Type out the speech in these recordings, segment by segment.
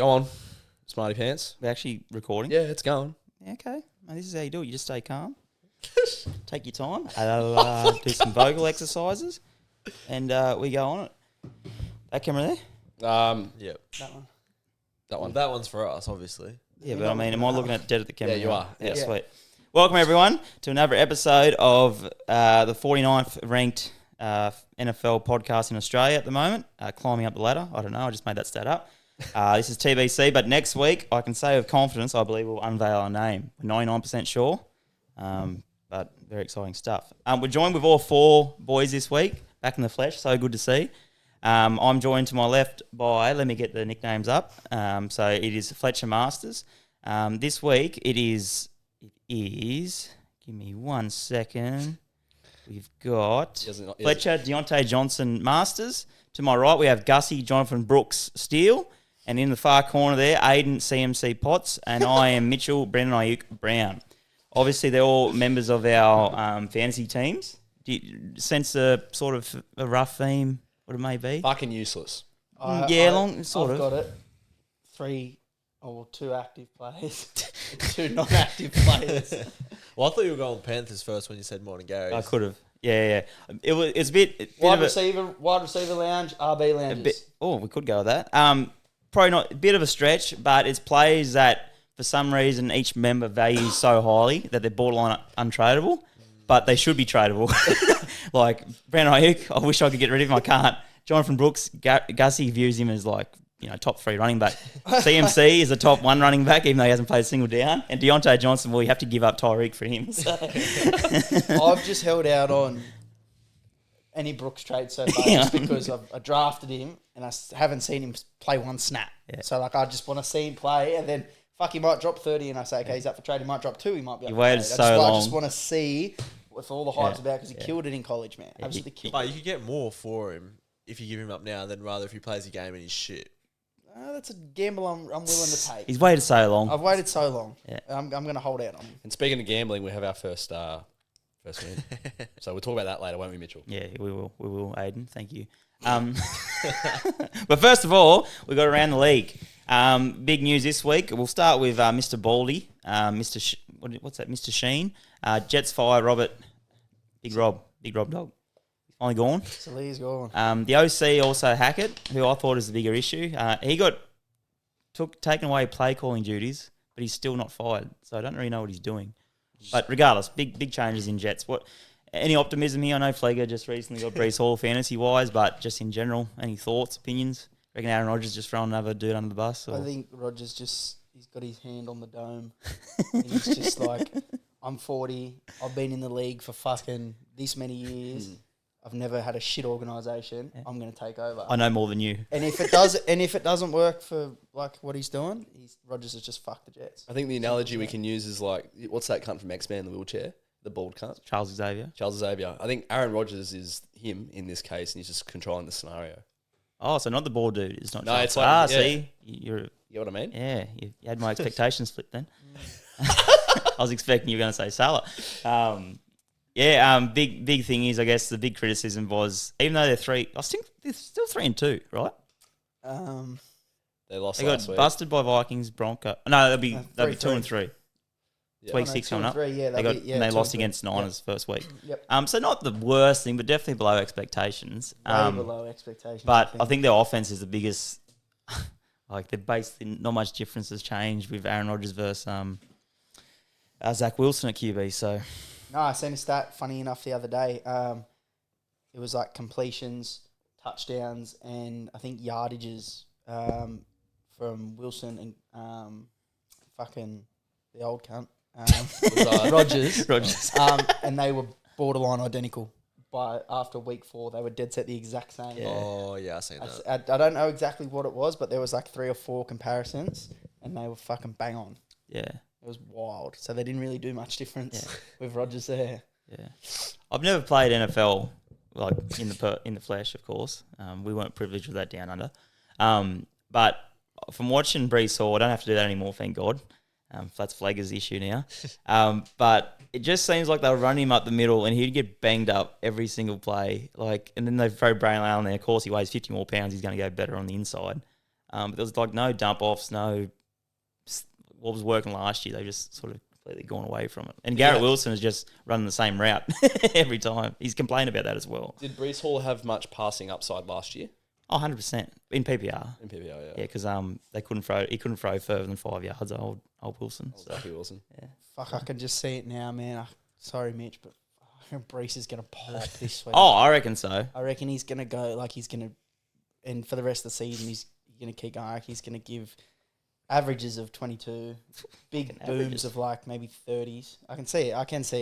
Go on, Smarty Pants. We're actually recording. Yeah, it's going. Yeah, okay. Well, this is how you do it. You just stay calm. Take your time. Do some vocal exercises. And we go on it. That camera there? Yeah. That one. That one. That one's for us, obviously. Yeah, but I mean, am I looking at dead at the camera? Yeah, you are. Yeah, Yeah. sweet. Welcome, everyone, to another episode of the 49th ranked NFL podcast in Australia at the moment. Climbing up the ladder. I don't know. I just made that stat up. This is TBC, but next week, I can say with confidence, I believe we'll unveil our name. We're 99% sure, but very exciting stuff. We're joined with all four boys this week, back in the flesh. So good to see. I'm joined to my left by, let me get the nicknames up. So it is Fletcher Masters. This week it is, give me 1 second. We've got Fletcher Deontay Johnson Masters. To my right, we have Gussie Jonathan Brooks Steele. And in the far corner there, Aiden CMC Potts. And I am Mitchell Brendan Ayuk Brown. Obviously, they're all members of our fantasy teams. Do you sense a sort of a rough theme, what it may be? Fucking useless. I've got it. 2 active players, 2 non-active players. Well, I thought you were going Panthers first when you said Montgomery. I could have. Yeah. It's a bit Wide receiver lounge, RB lounges. we could go with that. Probably not a bit of a stretch, but it's players that for some reason each member values so highly that they're borderline untradeable, but they should be tradable. Like Brandon Ayuk, I wish I could get rid of him. I can't. Jonathan Brooks, Gussie views him as like, top 3 running back. CMC is a top 1 running back, even though he hasn't played a single down. And Deontay Johnson, well, you have to give up Tyreek for him. So. I've just held out on any Brooks trade so far just because I drafted him and I haven't seen him play 1 snap. Yeah. So, I just want to see him play and then, he might drop 30 and I say, okay, he's up for trade. He might drop 2, he might be up for trade. I just want to see what all the hype's about because he killed it in college, man. Absolutely killed it. But you could get more for him if you give him up now than rather if he plays a game and he's shit. That's a gamble I'm willing to take. He's waited so long. I've waited so long. Yeah. I'm going to hold out on him. And speaking of gambling, we have our first win. So we'll talk about that later, won't we, Mitchell? Yeah, we will. We will, Aiden. Thank you. But first of all, we got around the league. Big news this week. We'll start with Mr. Baldy, what's that? Mr. Sheen. Jets fire Robert. Big Rob Dog. He's finally gone. Saleh's gone. The OC also Hackett, who I thought is the bigger issue. He got taken away play calling duties, but he's still not fired. So I don't really know what he's doing. But regardless, big changes in Jets. Any optimism here? I know Flegger just recently got Breece Hall fantasy-wise, but just in general, any thoughts, opinions? Reckon Aaron Rodgers just throwing another dude under the bus? Or? I think Rodgers he's got his hand on the dome. He's just like, I'm 40. I've been in the league for fucking this many years. I've never had a shit organisation. Yeah. I'm going to take over. I know more than you. And if it doesn't work for like what he's doing, Rodgers has just fucked the Jets. I think the analogy we can use is like, what's that cunt from X-Men, the wheelchair? The bald cunt? Charles Xavier. I think Aaron Rodgers is him in this case, and he's just controlling the scenario. Oh, so not the bald dude. It's not. No, Charles. it's like, see, you know what I mean? Yeah, you had my expectations flipped then. I was expecting you were going to say Saleh. Big thing is, I guess the big criticism was, even though they're 3, I think they're still 3-2, right? They lost They last got week. busted by Vikings, Bronco. No, they'll be 2-3. Yeah. Week 6 coming up. They lost against Niners first week. Yep. So not the worst thing, but definitely below expectations. Way below expectations. But I think their offense is the biggest. Like they're based in not much difference has changed with Aaron Rodgers versus Zach Wilson at QB. So no, I seen a stat funny enough the other day. It was like completions, touchdowns, and I think yardages from Wilson and fucking the old cunt. Rodgers. And they were borderline identical. By after week 4, they were dead set the exact same. Yeah. Oh, yeah, I seen that. I don't know exactly what it was, but there was like 3 or 4 comparisons, and they were fucking bang on. Yeah. It was wild. So they didn't really do much difference with Rodgers there. Yeah. I've never played NFL, like in the flesh, of course. We weren't privileged with that down under. But from watching Breece Hall, I don't have to do that anymore, thank God. That's Flegger's issue now. But it just seems like they'll run him up the middle and he'd get banged up every single play. And then they throw Braylon on there. Of course, he weighs 50 more pounds. He's going to go better on the inside. But there was like no dump offs, what was working last year. They just sort of completely gone away from it. And Garrett Wilson is just running the same route every time. He's complained about that as well. Did Breece Hall have much passing upside last year? Oh, 100% in PPR. In PPR, yeah. Yeah, because he couldn't throw further than 5 yards. Old Wilson. So. Lucky Wilson. Yeah. Fuck, I can just see it now, man. Sorry, Mitch, but I reckon Breece is going to pop this week. Oh, I reckon so. I reckon he's going to go, and for the rest of the season, he's going to keep going. Like, he's going to give averages of 22, big booms averages. of like maybe 30s. I can see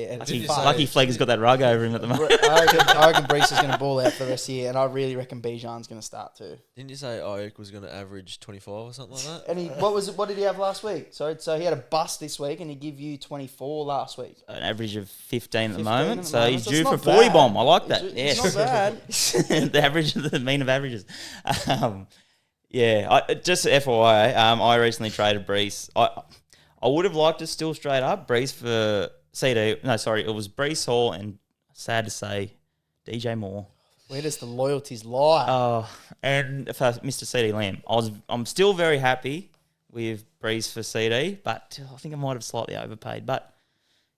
it. And Lucky Fleg's got that rug over him at the moment. I reckon Breece is going to ball out for the rest of the year, and I really reckon Bijan's going to start too. Didn't you say Ayuk was going to average 25 or something like that? And what did he have last week? So he had a bust this week, and he gave you 24 last week. An average of 15 at the 15 moment. at the So moment. he's So due it's for a not 40 bad. bomb. I like that. It's not bad. The mean of averages. Just FYI, I recently traded Breece. I would have liked to still straight up Breece for CD. No, sorry, it was Breece Hall and sad to say, DJ Moore. Where does the loyalties lie? And for Mr. CD Lamb, I'm still very happy with Breece for CD, but I think I might have slightly overpaid. But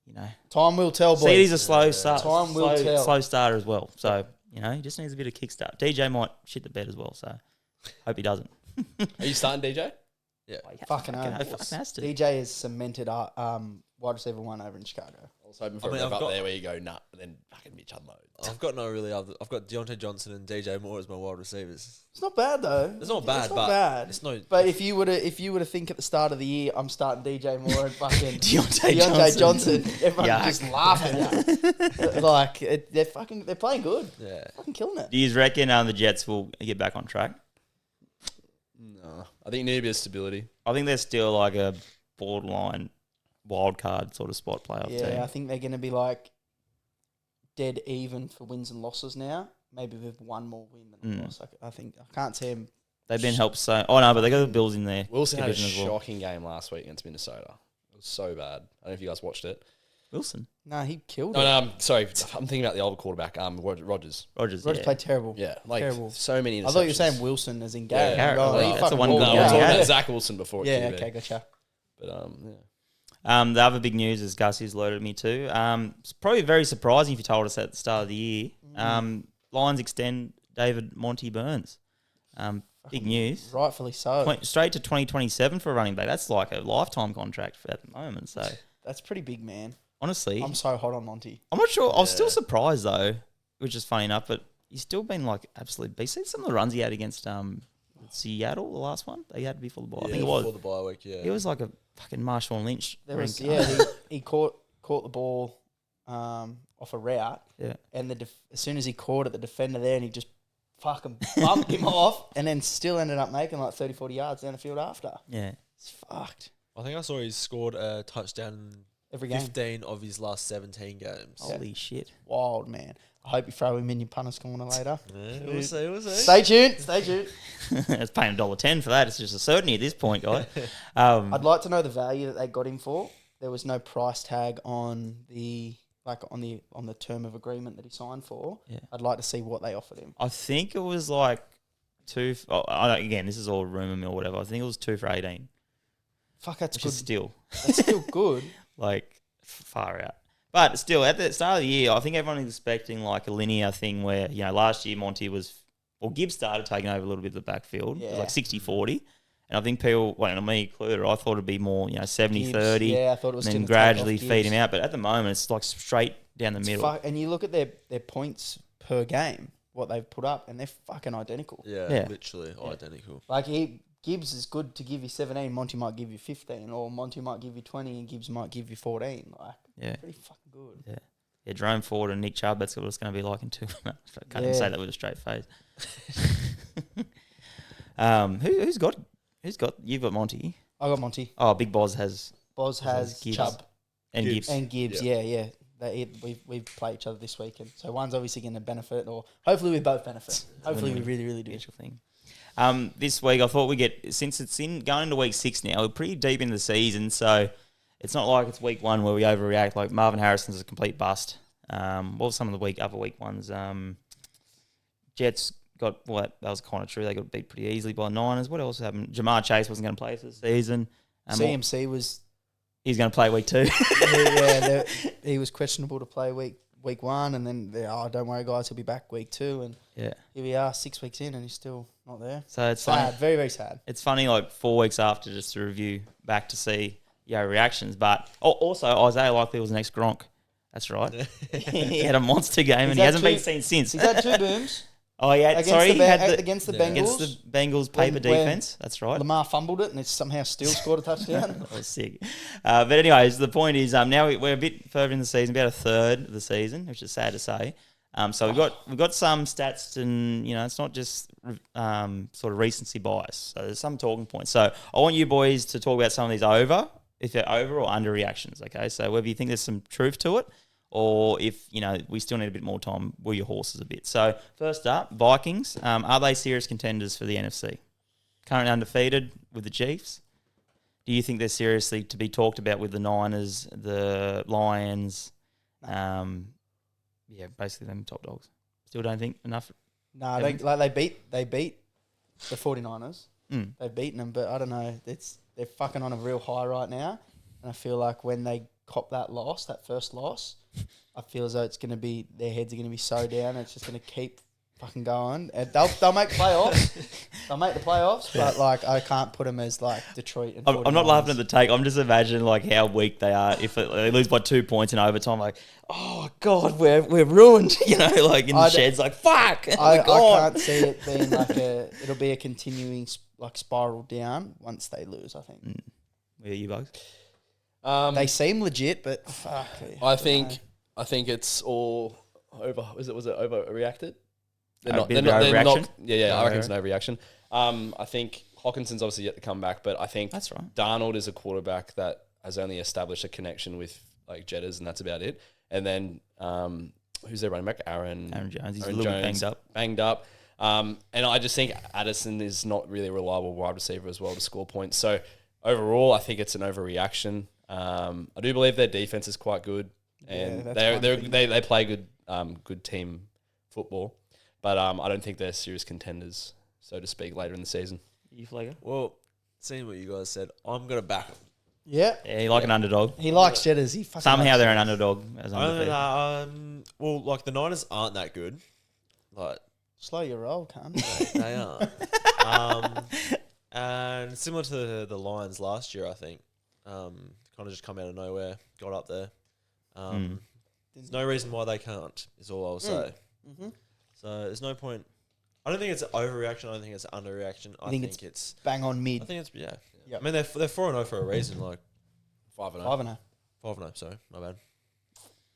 you know, Time will tell, boys. CD's a slow start. Time will tell. Slow starter as well. So you know, he just needs a bit of kickstart. DJ might shit the bed as well. So hope he doesn't. Are you starting DJ? Yeah. Fucking has to. DJ is cemented wide receiver 1 over in Chicago. I was hoping for a I've rev up got- there where you go nut and then fucking Mitch unload. I've got no really other. I've got Deontay Johnson and DJ Moore as my wide receivers. It's not bad though. It's not bad, but bad. it's no. But if you were to think at the start of the year, I'm starting DJ Moore and fucking Deontay Johnson, everyone Yuck. just laughing at you. Like they're playing good, Yeah. fucking killing it. Do you reckon the Jets will get back on track? No. I think you need a bit of stability. I think they're still like a borderline wild card sort of spot playoff Yeah, team. I think they're going to be like dead even for wins and losses now. Maybe with one more win than a loss. I can't see them. They've been helped so. Oh no, but they got the Bills in there. Wilson had a division as well. shocking game last week against Minnesota. It was so bad. I don't know if you guys watched it. Wilson, No, he killed No, it. no, I'm sorry. I'm thinking about the older quarterback, Rodgers. Rogers. Rogers Yeah. played terrible. Yeah, like Terrible. so many interceptions. I thought you were saying Wilson as in Garrett. Yeah, Garrett. Oh, Oh, he that's the fucking one balled good No, guy. I was out. talking Yeah. about Zach Wilson before. Yeah, QB. okay, gotcha. But The other big news is Gussie's loaded me too. It's probably very surprising if you told us at the start of the year. Lions extend David Monty Burns. Big news. Rightfully so. Straight to 2027 for a running back. That's like a lifetime contract at the moment. So That's pretty big, man. honestly, I'm so hot on Monty. I'm not sure. I was still surprised though, which is funny enough. But he's still been like absolute beast. See some of the runs he had against Seattle, the last one they had before the ball. I think it was. Before the bye week, yeah. It was like a fucking Marshawn Lynch. There was, ring. he caught the ball off a route, Yeah. and as soon as he caught it, the defender there, and he just fucking bumped him off, and then still ended up making like 30, 40 yards down the field after. Yeah. It's fucked. I think I saw he's scored a touchdown in Every game. 15 of his last 17 games. Holy shit. Wild, man. I hope you throw him in your punter's corner later. Yeah, we'll see, we'll see. Stay tuned. It's paying $1.10 for that. It's just a certainty at this point, guy. I'd like to know the value that they got him for. There was no price tag on the term of agreement that he signed for. Yeah. I'd like to see what they offered him. I think it was like again, this is all rumour mill or whatever. I think it was 2 for 18. Fuck, that's Which good. is still That's still good. like far out. But still, at the start of the year, I think everyone is expecting like a linear thing where, you know, last year Gibbs started taking over a little bit of the backfield. It was like 60-40. And I think people, me included, I thought it'd be more, 70-30. Yeah, I thought it was and then gonna take gradually off feed Gibbs. him out. But at the moment, it's like straight down the middle. And you look at their points per game, what they've put up, and they're fucking identical. Yeah. Literally identical. Like Gibbs is good to give you 17, Monty might give you 15, or Monty might give you 20 and Gibbs might give you 14. Like, Yeah. pretty fucking good. Yeah, Jerome Ford and Nick Chubb, that's what it's going to be like in 2 months. I can't even say that with a straight face. Who's got, you've got Monty. I got Monty. Oh, Big Boz has Boz has Gibbs. Chubb and Gibbs. and Gibbs. Yeah. We've played each other this weekend, so one's obviously going to benefit, or hopefully we both benefit. Hopefully we really, really do. Special thing. This week I thought we get, since it's going into week 6 now, we're pretty deep in the season, so it's not like it's week 1 where we overreact. Like Marvin Harrison's a complete bust. What were some of the other week ones? Jets that was kind of true. They got beat pretty easily by Niners. What else happened? Jamar Chase wasn't going to play for the season. CMC was. He's going to play week 2. He was questionable to play week 1, and then don't worry, guys, he'll be back week 2, and here we are 6 weeks in, and he's still not there. So it's sad, funny. very very sad. It's funny, like 4 weeks after, just to review back to see reactions. But also Isaiah Likely was the next Gronk. That's right. He had a monster game, and he hasn't been seen since. He's had 2 booms. Oh yeah, against the Bengals. Against the Bengals paper defense. That's right. Lamar fumbled it, and it's somehow still scored a touchdown. That was sick. But anyways, the point is, now we're a bit further in the season, about a third of the season, which is sad to say. So we've got some stats, and it's not just sort of recency bias. So there's some talking points. So I want you boys to talk about some of these if they're over or under reactions. Okay, so whether you think there's some truth to it, or if, we still need a bit more time, wheel your horses a bit. So first up, Vikings. Are they serious contenders for the NFC? Currently undefeated with the Chiefs. Do you think they're seriously to be talked about with the Niners, the Lions? Basically them top dogs. Still don't think enough? No, they beat the 49ers. They've beaten them, but I don't know. They're fucking on a real high right now. And I feel like when they cop that first loss, I feel as though their heads are going to be so down, it's just going to keep fucking going. And they'll make playoffs. They'll make the playoffs, but I can't put them as Detroit. And I'm not laughing at the take. I'm just imagining how weak they are if they lose by 2 points in overtime. Oh God, we're ruined. In the sheds, fuck. I can't see it being it'll be a continuing spiral down once they lose. I think. Where are you bugs? They seem legit, but fuck. I think it's all over. Was it overreacted? They're not. Yeah. I reckon it's an overreaction. I think Hawkinson's obviously yet to come back, but I think that's right. Darnold is a quarterback that has only established a connection with Jetters, and that's about it. And then who's their running back? Aaron Jones. He's a little bit banged up. And I just think Addison is not really a reliable wide receiver as well to score points. So overall, I think it's an overreaction. I do believe their defense is quite good, and they play good team football, but I don't think they're serious contenders, so to speak, later in the season. You Flager? Well, seeing what you guys said, I'm gonna back them. Yeah, you like an underdog. He likes Jetters. Somehow they're an underdog. Well, the Niners aren't that good. Slow your roll, cunt. They aren't. And similar to the Lions last year, I think. Kind of just come out of nowhere, got up there. There's no reason why they can't, is all I'll say. Mm-hmm. So there's no point. I don't think it's an overreaction. I don't think it's an underreaction. I think it's bang on mid. I think it's, yeah. Yep. I mean, they're 4-0 for a reason, 5-0. 5-0. 5-0, sorry. My bad.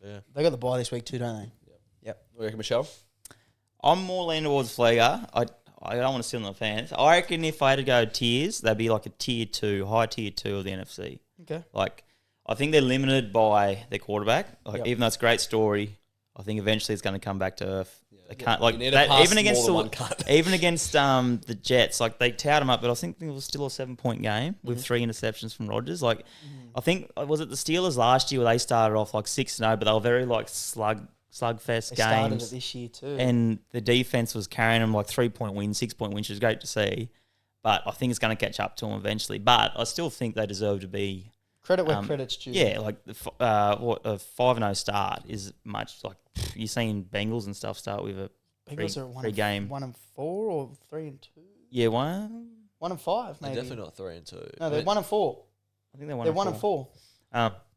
Yeah. They got the bye this week too, don't they? Yep. What do you reckon, Michelle? I'm more leaning towards Flager. I don't want to sit on the fence. I reckon if I had to go tiers, they'd be like a tier 2, high tier 2 of the NFC. Okay. I think they're limited by their quarterback. Even though it's a great story, I think eventually it's going to come back to earth. They can't even against the Jets. They tout them up, but I think it was still a 7-point game with 3 interceptions from Rodgers. I think was it the Steelers last year where they started off 6-0, but they were very slugfest they games. Started it this year too, and the defense was carrying them 3-point wins, 6-point wins, which is great to see. But I think it's going to catch up to them eventually. But I still think they deserve to be credit where credit's due. Yeah, a 5-0 start is much you're seeing Bengals and stuff start with a pre-game 1-4 or 3-2. Yeah, 1-5 maybe. They're definitely not 3-2. No, they're 1-4. I think they're 1-4.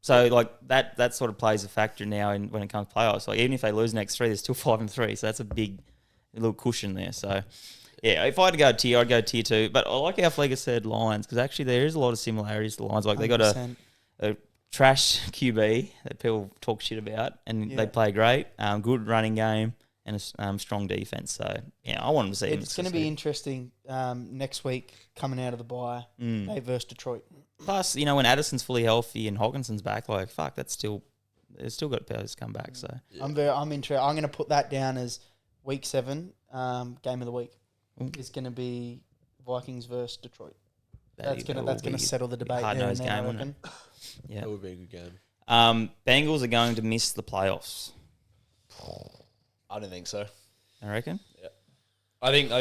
So that sort of plays a factor now when it comes to playoffs. Even if they lose next 3, they're still 5-3. So that's a little cushion there. So yeah, if I had to go tier, I'd go tier 2. But I like how Flegger said Lions, because actually there is a lot of similarities to the Lions. They got a trash QB that people talk shit about, and they play great. Good running game and a strong defense. So yeah, I want them to see. It's going to be interesting next week coming out of the bye. They versus Detroit. Plus, when Addison's fully healthy and Hawkinson's back, they've still got powers to come back. So yeah. I'm interested. I'm going to put that down as week 7 game of the week. Is going to be Vikings versus Detroit. That's going to settle the debate. Hard-nosed game, wouldn't it? Yeah, that would be a good game. Bengals are going to miss the playoffs. I don't think so. I reckon. Yeah. I think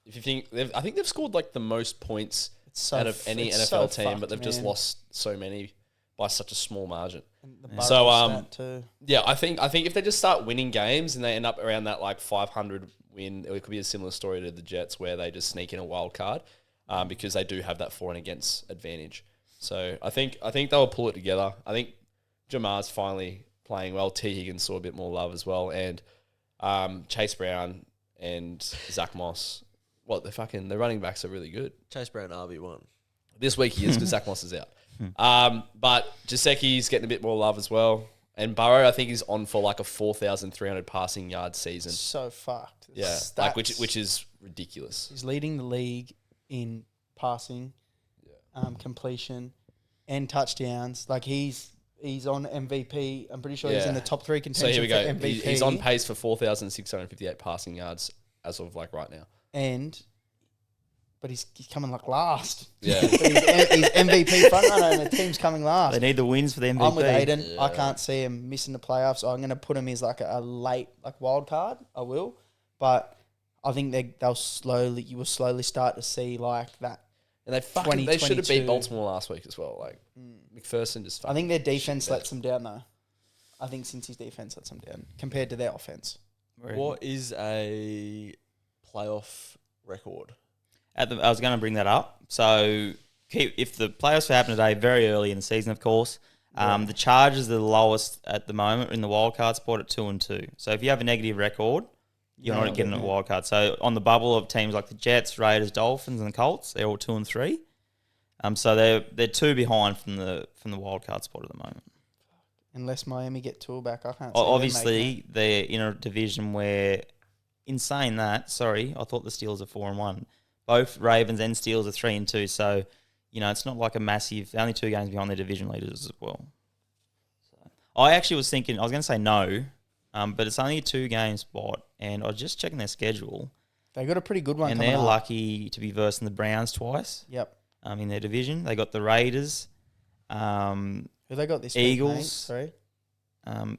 if you think I think they've scored like the most points out of any NFL team, but they've just lost so many by such a small margin. So I think if they just start winning games and they end up around that like 500 win, it could be a similar story to the Jets where they just sneak in a wild card because they do have that for and against advantage. So I think they'll pull it together. I think Jamar's finally playing well. T. Higgins saw a bit more love as well, and Chase Brown and Zach Moss. The running backs are really good. Chase Brown RB1. This week he is because Zach Moss is out. But Gesicki's getting a bit more love as well. And Burrow, I think, is on for like a 4,300 passing yard season. So fucked. Yeah, like which is ridiculous. He's leading the league in passing, completion, and touchdowns. Like he's on MVP. I'm pretty sure he's in the top 3 contention. So here we go. For MVP. He's on pace for 4,658 passing yards as of like right now. But he's coming like last. Yeah. But he's MVP frontrunner and the team's coming last. They need the wins for the MVP. I'm with Aiden. Yeah. I can't see him missing the playoffs. So I'm going to put him as like a late like wild card. I will. But I think you will slowly start to see like that. And they should have beat Baltimore last week as well. Like McPherson just. I think their defense lets them down though. I think Cincy's defense lets them down compared to their offense. What is a playoff record? I was going to bring that up. So if the playoffs happen today, very early in the season, of course, the Chargers are the lowest at the moment in the wildcard spot at 2-2. So if you have a negative record, you're not getting a wildcard. So on the bubble of teams like the Jets, Raiders, Dolphins, and the Colts, they're all 2 and 3. So they're 2 behind from the wildcard spot at the moment. Unless Miami get Tua back, I can't. Obviously, they're in a division where, in saying that, sorry, I thought the Steelers are 4-1. Both Ravens and Steelers are 3-2, so it's not like a massive. They're only 2 games behind their division leaders as well. So, I actually was thinking I was going to say no, but it's only a 2-game spot, and I was just checking their schedule. They got a pretty good one, and they're lucky to be versing the Browns twice. Yep. In their division, they got the Raiders. Who they got this Eagles. week, sorry.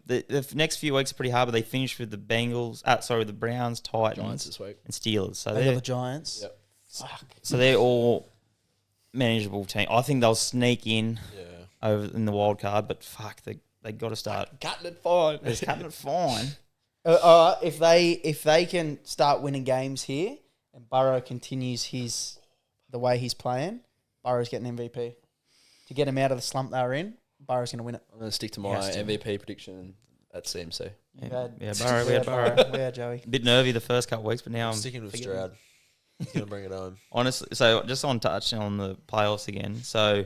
The next few weeks are pretty hard, but they finished with the the Browns, Titans, Giants this week, and Steelers. So they got the Giants. Yep. Fuck. So they're all manageable team. I think they'll sneak in over in the wild card, but fuck, they got to start cutting it fine. They're cutting it fine. If they can start winning games here, and Burrow continues the way he's playing, Burrow's getting MVP. To get him out of the slump they were in, Burrow's going to win it. I'm going to stick to my MVP prediction at CMC. Burrow. We had Burrow. We had Joey. A bit nervy the first couple of weeks, but now I'm sticking with Stroud. He's going to bring it home. Honestly, so just on touch on the playoffs again. So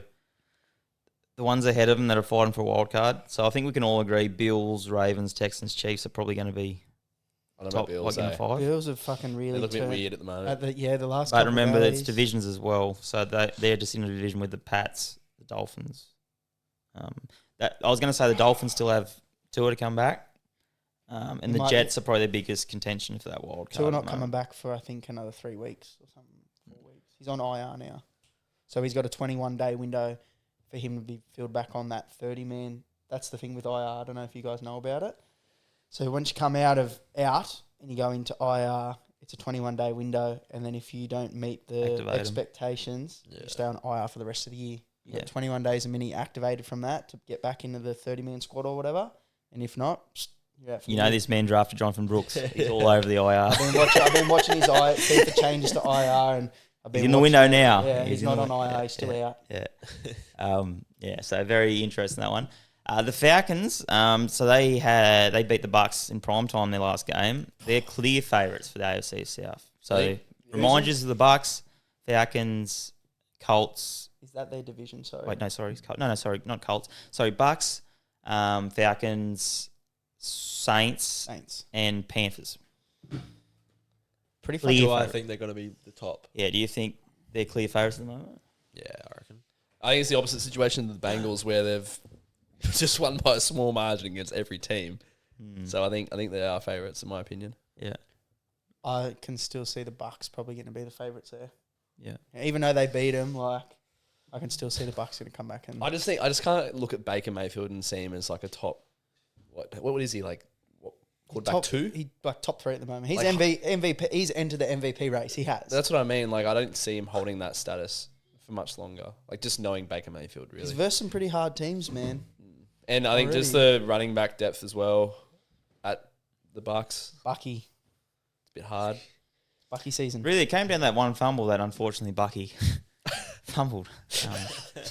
the ones ahead of them that are fighting for a wild card. So I think we can all agree Bills, Ravens, Texans, Chiefs are probably going to be top Bills, in the 5. Bills are fucking really. They look a bit weird at the moment. The last. But remember, it's divisions as well. So they're just in a division with the Pats, the Dolphins. I was going to say the Dolphins still have Tua to come back. And the Jets are probably their biggest contention for that wild card. Tua not coming back for, I think, another 3 weeks or something, 4 weeks. He's on IR now. So he's got a 21-day window for him to be filled back on that 30-man. That's the thing with IR. I don't know if you guys know about it. So once you come out and you go into IR, it's a 21-day window. And then if you don't meet the expectations, you stay on IR for the rest of the year. You got 21 days a minute activated from that to get back into the 30-man squad or whatever. And if not... this man drafted Jonathan Brooks. He's all over the IR. I've been watching his see if it changes to IR, and he's in the window now. Yeah, he's not on IR. He's still out. Yeah. So very interesting that one. The Falcons. So they beat the Bucks in prime time their last game. They're clear favourites for the AFC South. So reminders of the Bucks, Falcons, Colts. Is that their division? Sorry. Wait, no, sorry. No, sorry, not Colts. Sorry, Bucks, Falcons. Saints and Panthers. Pretty clear. I think they're going to be the top. Yeah, do you think they're clear favourites at the moment? Yeah, I reckon. I think it's the opposite situation of the Bengals where they've just won by a small margin against every team. So I think they are favourites in my opinion. Yeah. I can still see the Bucks probably going to be the favourites there. Yeah. Even though they beat them, I can still see the Bucks going to come back and. I just can't look at Baker Mayfield and see him as like a top. What is he like? quarterback 2. He's like top 3 at the moment. He's Like- MVP. He's entered the MVP race. He has. That's what I mean. Like, I don't see him holding that status for much longer. Like, just knowing Baker Mayfield, He's really. versed some pretty hard teams, man. And I think just the running back depth as well at the Bucks. Bucky. It's a bit hard. Bucky season. Really, it came down to that one fumble that unfortunately Bucky fumbled.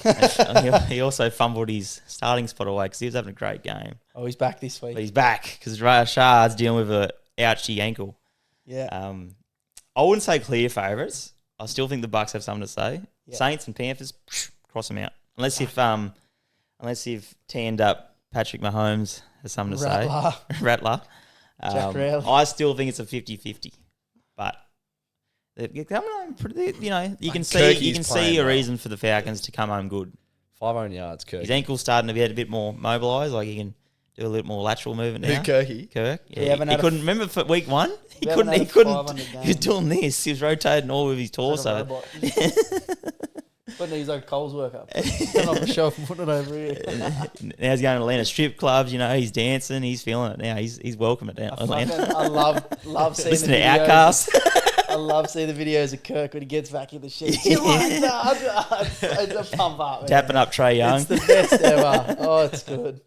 And he also fumbled his starting spot away because he was having a great game. Oh, he's back this week. But he's back because Rashard's dealing with a ouchy ankle. Yeah. I wouldn't say clear favourites. I still think the Bucks have something to say. Yeah. Saints and Panthers, cross them out. Unless you've tanned up Patrick Mahomes has something to Rattler. say. Rattler. Jack Rowley. I still think it's a 50-50. But you can Kirky's see playing a well. reason for the Falcons to come home good. 500 yards, Kirk. His ankle's starting to get a bit more mobilised, like he can do a little more lateral movement now. Kirky? Kirk. We Yeah, haven't he had a couldn't remember for week 1. He We haven't couldn't. had He a couldn't. 500 He was game. doing this. He was rotating all with his torso. Putting his own Coles work up. Turn off the shelf and put it over here. Now he's going to Atlanta strip clubs. You know, he's dancing. He's feeling it now. He's welcome at Atlanta. I love seeing Listen the to videos. Outcast. I love seeing the videos of Kirk when he gets back in the sheets. You like that? It's a pump up, man. Tapping up Trey Young. It's the best ever. Oh, it's good.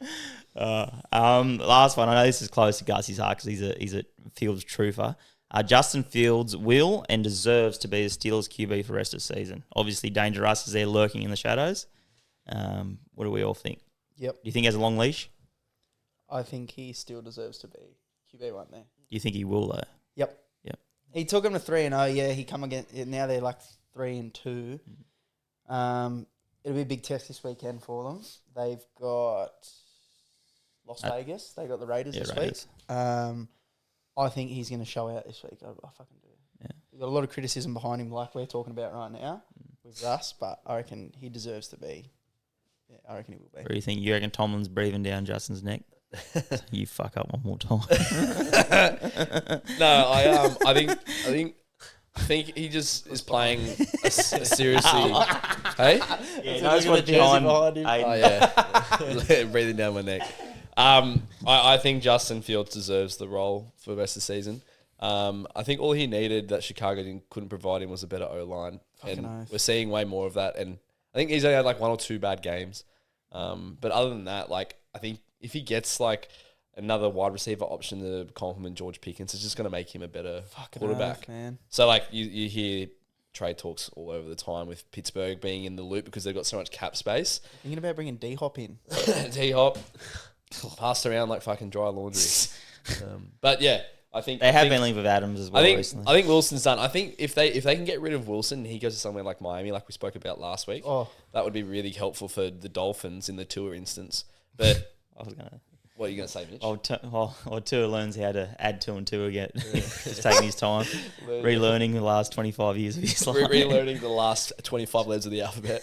Last one. I know this is close to Gussie's heart because he's a Fields truther. Justin Fields will and deserves to be the Steelers QB for the rest of the season. Obviously, Danger Russ is there lurking in the shadows. What do we all think? Yep. Do you think he has a long leash? I think he still deserves to be QB1 there. Do you think he will though? Yep. He took him to 3-0. Yeah, he come again. Now they're like 3-2. It'll be a big test this weekend for them. They've got Las Vegas. They got the Raiders this Raiders. week. I think he's going to show out this week. I fucking do. Yeah. We've got a lot of criticism behind him, like we're talking about right now with Russ, but I reckon he deserves to be. Yeah, I reckon he will be. Or do you think you reckon Tomlin's breathing down Justin's neck? You fuck up one more time. No, I think he just is playing a seriously. Hey? Yeah, knows what's behind him. Oh yeah, breathing down my neck. I think Justin Fields deserves the role for the rest of the season. I think all he needed that Chicago couldn't provide him was a better O-line, and oath. we're seeing way more of that. And I think he's only had like 1 or 2 bad games. But other than that, like I think if he gets like another wide receiver option to complement George Pickens, it's just going to make him a better quarterback. Man. So like you hear trade talks all over the time with Pittsburgh being in the loop because they've got so much cap space. Thinking about bringing D-Hop in. D-Hop passed around like fucking dry laundry. But yeah, I think They have been linked with Adams as well recently. I think Wilson's done. I think if they can get rid of Wilson, he goes to somewhere like Miami, like we spoke about last week. Oh, That would be really helpful for the Dolphins in the Tua instance. But I was gonna. what are you going to say, Mitch? Tua learns how to add 2 and 2 again. Just taking his time, relearning the last 25 years of his life. Relearning the last 25 letters of the alphabet.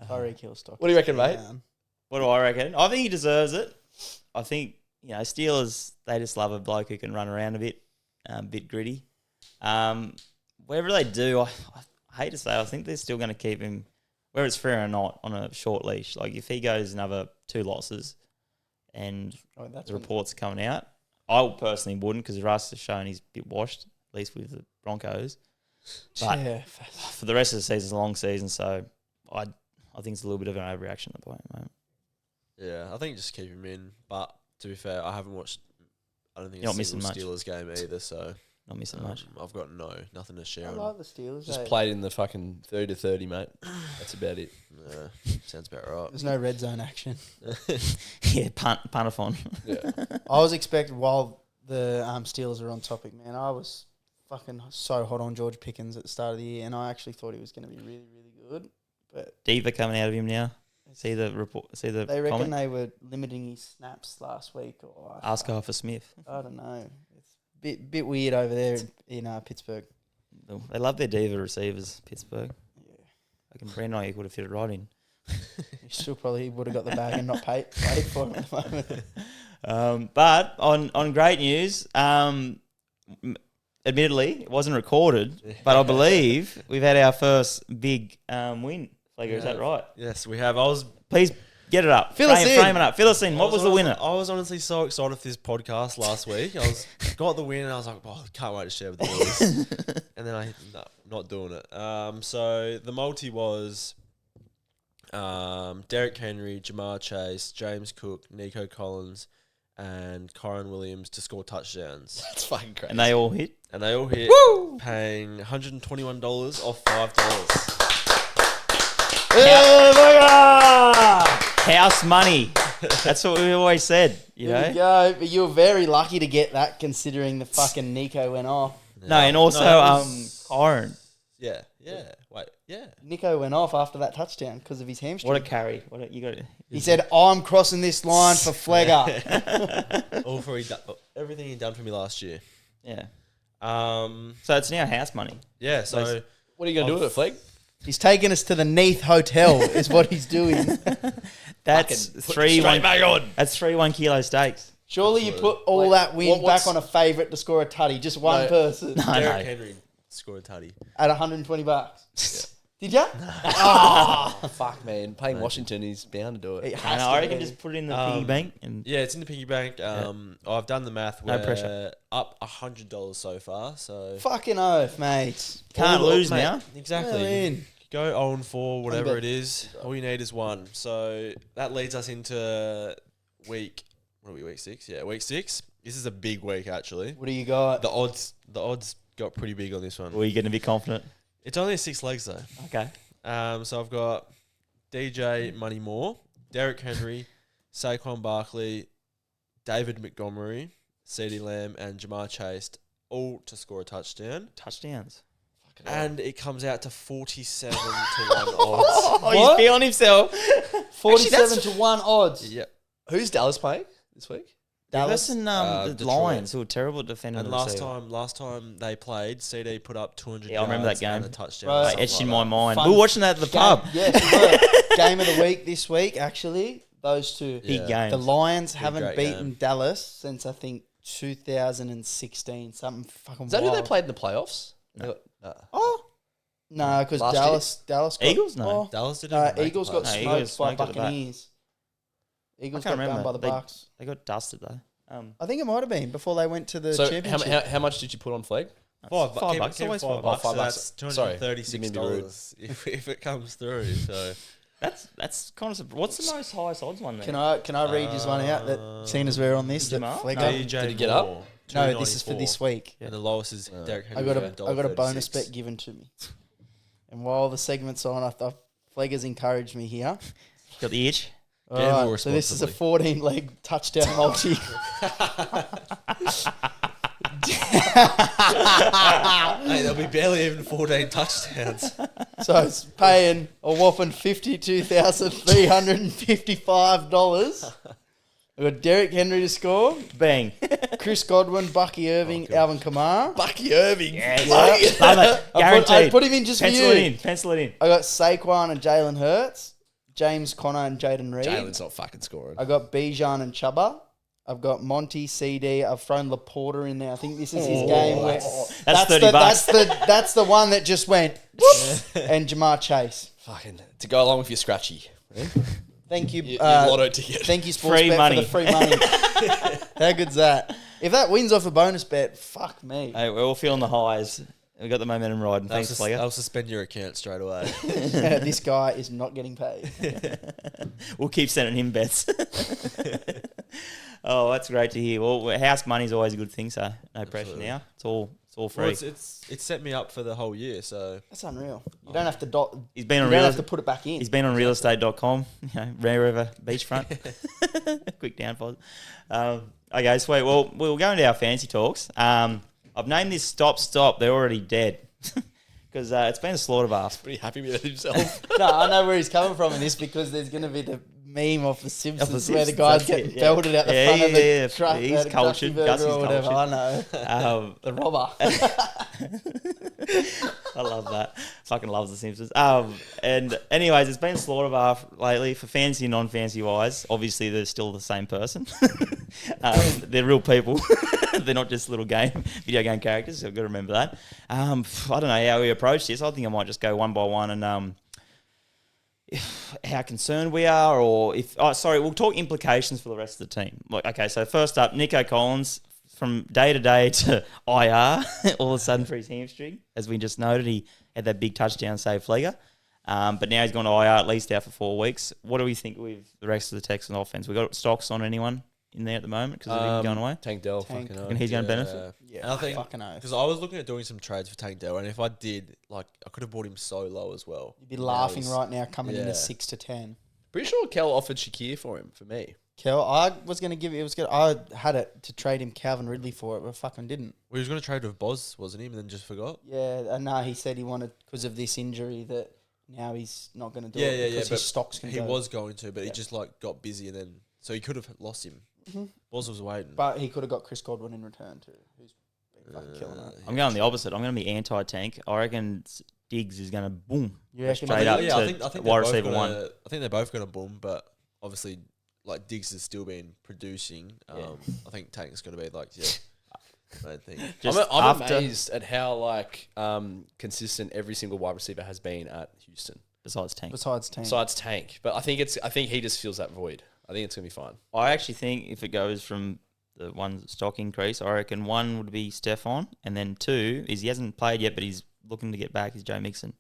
Tyreek Hill stock. What do you reckon, mate? What do I reckon? I think he deserves it. I think, Steelers, they just love a bloke who can run around a bit gritty. Whatever they do, I hate to say, I think they're still going to keep him, whether it's fair or not, on a short leash. Like, if he goes another 2 losses and the reports are coming out, I personally wouldn't, because Russ has shown he's a bit washed, at least with the Broncos. But for the rest of the season, it's a long season, so I think it's a little bit of an overreaction at the moment. Yeah, I think just keep him in. But to be fair, I haven't watched. I don't think You're a not missing single much. Steelers game either. So Not missing much. I've got nothing to share. I on. like the Steelers. Just played in the fucking 30 to 30, mate. That's about it. Sounds about right. There's no red zone action. Yeah, punt-a-thon. Yeah. I was expecting, while the Steelers are on topic, man, I was fucking so hot on George Pickens at the start of the year, and I actually thought he was going to be really, really good. But Diva coming out of him now. See the report. See the they reckon comment? they were limiting his snaps last week, or Ask Arthur Smith. I don't know. It's a bit weird over there in Pittsburgh. They love their diva receivers, Pittsburgh. Yeah, Like Brandon Ayuk would have fit it right in. he still probably would have got the bag and not paid for him at the moment. But on great news, admittedly, it wasn't recorded, but I believe we've had our first big win. Flager, is that right? Yes, we have. I was Please Get it up. Fill us in. Frame it up. Fill us in. What was the winner? I was honestly so excited for this podcast last week. Got the win and I was like, oh, I can't wait to share with the boys. And then not doing it. So the multi was Derek Henry, Jamar Chase, James Cook, Nico Collins, and Kyron Williams to score touchdowns. That's fucking crazy. And they all hit. Woo! Paying $121 off $5. House money. That's what we always said. You There you know. go. But you were very lucky to get that, considering the fucking Nico went off. No, and also that was- Kyron. Yeah. Wait, yeah. Nico went off after that touchdown because of his hamstring. What a carry. You got. He said, "I'm crossing this line for Flegger." All for everything he done for me last year. Yeah. So So it's now house money. yeah. So What are you going to do with it, Fleg? He's taking us to the Neath Hotel, is what he's doing. That's Put three straight one. back on. That's 3 1 kilo steaks. Surely you put all that win back on a favourite to score a tutty, just one No. person No, Derek no. Henry scored a tutty. at $120. Did ya? Fuck, man. Playing Washington, he's bound to do it. It I has know. to I reckon be. just put it in the piggy bank and Yeah, it's in the piggy bank. I've done the math. No We're pressure. Up $100 so far. So Fucking oath, mate. can't All- lose mate, now. Exactly. Well in. Go 0-4, whatever bet. it is. All you need is one. So that leads us into week. What are we? Week 6. Yeah, week 6. This is a big week actually. What do you got? The odds got pretty big on this one. Were you getting a bit confident? It's only 6 legs though. Okay. So I've got DJ Money Moore, Derek Henry, Saquon Barkley, David Montgomery, CeeDee Lamb, and Jamar Chase, all to score a touchdown. Touchdowns. And it comes out to 47 to 1 odds. Oh, What? he's feeling himself. 47 to 1 odds. Yep. Who's Dallas playing this week? Dallas and the Detroit. Lions, who are terrible defending And the receiver. last time they played, CD put up 200 Yeah, I remember that yards and game. a touchdown. Bro, or It something etched in like my mind. Fun We were watching that at the pub. Yes, we were. Game of the week this week, actually. Those two. Big Yeah. games. The Lions Big, haven't great beaten game. Dallas since, I think, 2016. Something fucking Is that wild. who they played in the playoffs? No. Oh. No, because Last Dallas got... Eagles? No. Oh, Dallas didn't no, even make Eagles the got playoffs. No, smoked Eagles by smoked at the back. Buccaneers. Eagles I can't got done remember. by the Bucks. They got dusted though. I think it might have been before they went to the So championship. how much did you put on Fleg? $5 $5. Keep it Always $5. $5. So $5. that's Sorry, $236 didn't mean to be rude. if it comes through. So That's kind of. What's the most highest odds one there? Can I read this one out? That seeing as we're on this, that Jamar? Flegger- No. DJ Did he get up? Moore, No, this is for 294. this week. And the lowest is Derek I Henry. got a bonus $1.36. bet given to me, and while the segment's on, I thought Flegger's encouraged me here. Got the itch. Gamble So this is a responsibly. 14-leg touchdown multi. Hey, there'll be barely even 14 touchdowns. So it's paying a whopping $52,355. I got Derek Henry to score, Bang. Chris Godwin, Bucky Irving, Alvin Kamara. Bucky Irving. Yes. Yeah. Love it. I Guaranteed. put him in just Pencil for it you. in. Pencil it in. I got Saquon and Jalen Hurts, James Conner and Jaden Reed. Jalen's not fucking scoring. I got Bijan and Chuba. I've got Monty, CD. I've thrown Laporta in there. I think this is his game. Where That's $30. That's the one that just went. And Jamar Chase. Fucking to go along with your scratchy. Thank you. Your lotto ticket. Thank you, Sportsbet, Free money. for the free money. How good's that? If that wins off a bonus bet, fuck me. Hey, we're all feeling the highs. We got the momentum riding. Thanks, Flegger. I'll suspend your account straight away. This guy is not getting paid. We'll keep sending him bets. Oh, that's great to hear. Well, house money's always a good thing, so no pressure Absolutely. now. It's all free. Well, it's set me up for the whole year. So That's unreal. You don't have to dot. He's been You on don't real. have to put it back in. He's been on realestate.com, Rare River beachfront. Quick downpause. Okay, sweet. Well, we'll go into our fancy talks. I've named this Stop. They're already dead. Because it's been a slaughterbath. Pretty happy with himself. No, I know where he's coming from in this because there's going to be the meme of the Simpsons, where the Simpsons, guy's that's getting it, yeah. belted out the Yeah, front of the yeah. truck. He's the cultured. Krusty Burger Gussie's or whatever. cultured. I know. The robber. I love that. Fucking loves The Simpsons. And anyways, it's been a slaughterbath lately for fancy and non-fancy wise. Obviously, they're still the same person. They're real people. They're not just little video game characters. So I've got to remember that. I don't know how we approach this. I think I might just go one by one and how concerned we are, or if we'll talk implications for the rest of the team. Like, okay, so first up, Nico Collins from day to day to IR all of a sudden for his hamstring, as we just noted, he had that big touchdown save Fleeger, but now he's gone to IR, at least out for 4 weeks. What do we think with the rest of the Texan offense? We got stocks on anyone in there at the moment because of him going away? Tank Dell, Tank. fucking And he's going to benefit. Yeah, And I think fucking oath. because I was looking at doing some trades for Tank Dell, and if I did, like, I could have bought him so low as well. You'd be laughing he's- right now coming in yeah. at 6 to 10. Pretty sure Kel offered Shakir for him, for me. Kel, I was going to give it. I had it to trade him Calvin Ridley for it, but fucking didn't. Well, he was going to trade with Boz, wasn't he? And then just forgot. Yeah, no, he said he wanted because of this injury that now he's not going to do Yeah, it yeah, because yeah, his stocks can He go. was going to, but he Yeah. just like got busy, and then so he could have lost him. Mhm. Boz was waiting. But he could have got Chris Godwin in return too, who's been fucking killing it. I'm going the opposite. I'm going to be anti-tank. I reckon Diggs is going to boom. You reckon? Straight up yeah, I to think wide they're both receiver gonna, one. I think they're both going to boom, but obviously, like Diggs has still been producing. Yeah. I think Tank's going to be like, I don't think. Just I'm after, amazed at how consistent every single wide receiver has been at Houston. besides tank. Besides team, Besides Tank, but I think he just feels that void. I think it's gonna be fine. I actually think if it goes from the one stock increase, I reckon one would be Stefan, and then two is he hasn't played yet, but he's looking to get back, is Joe Mixon.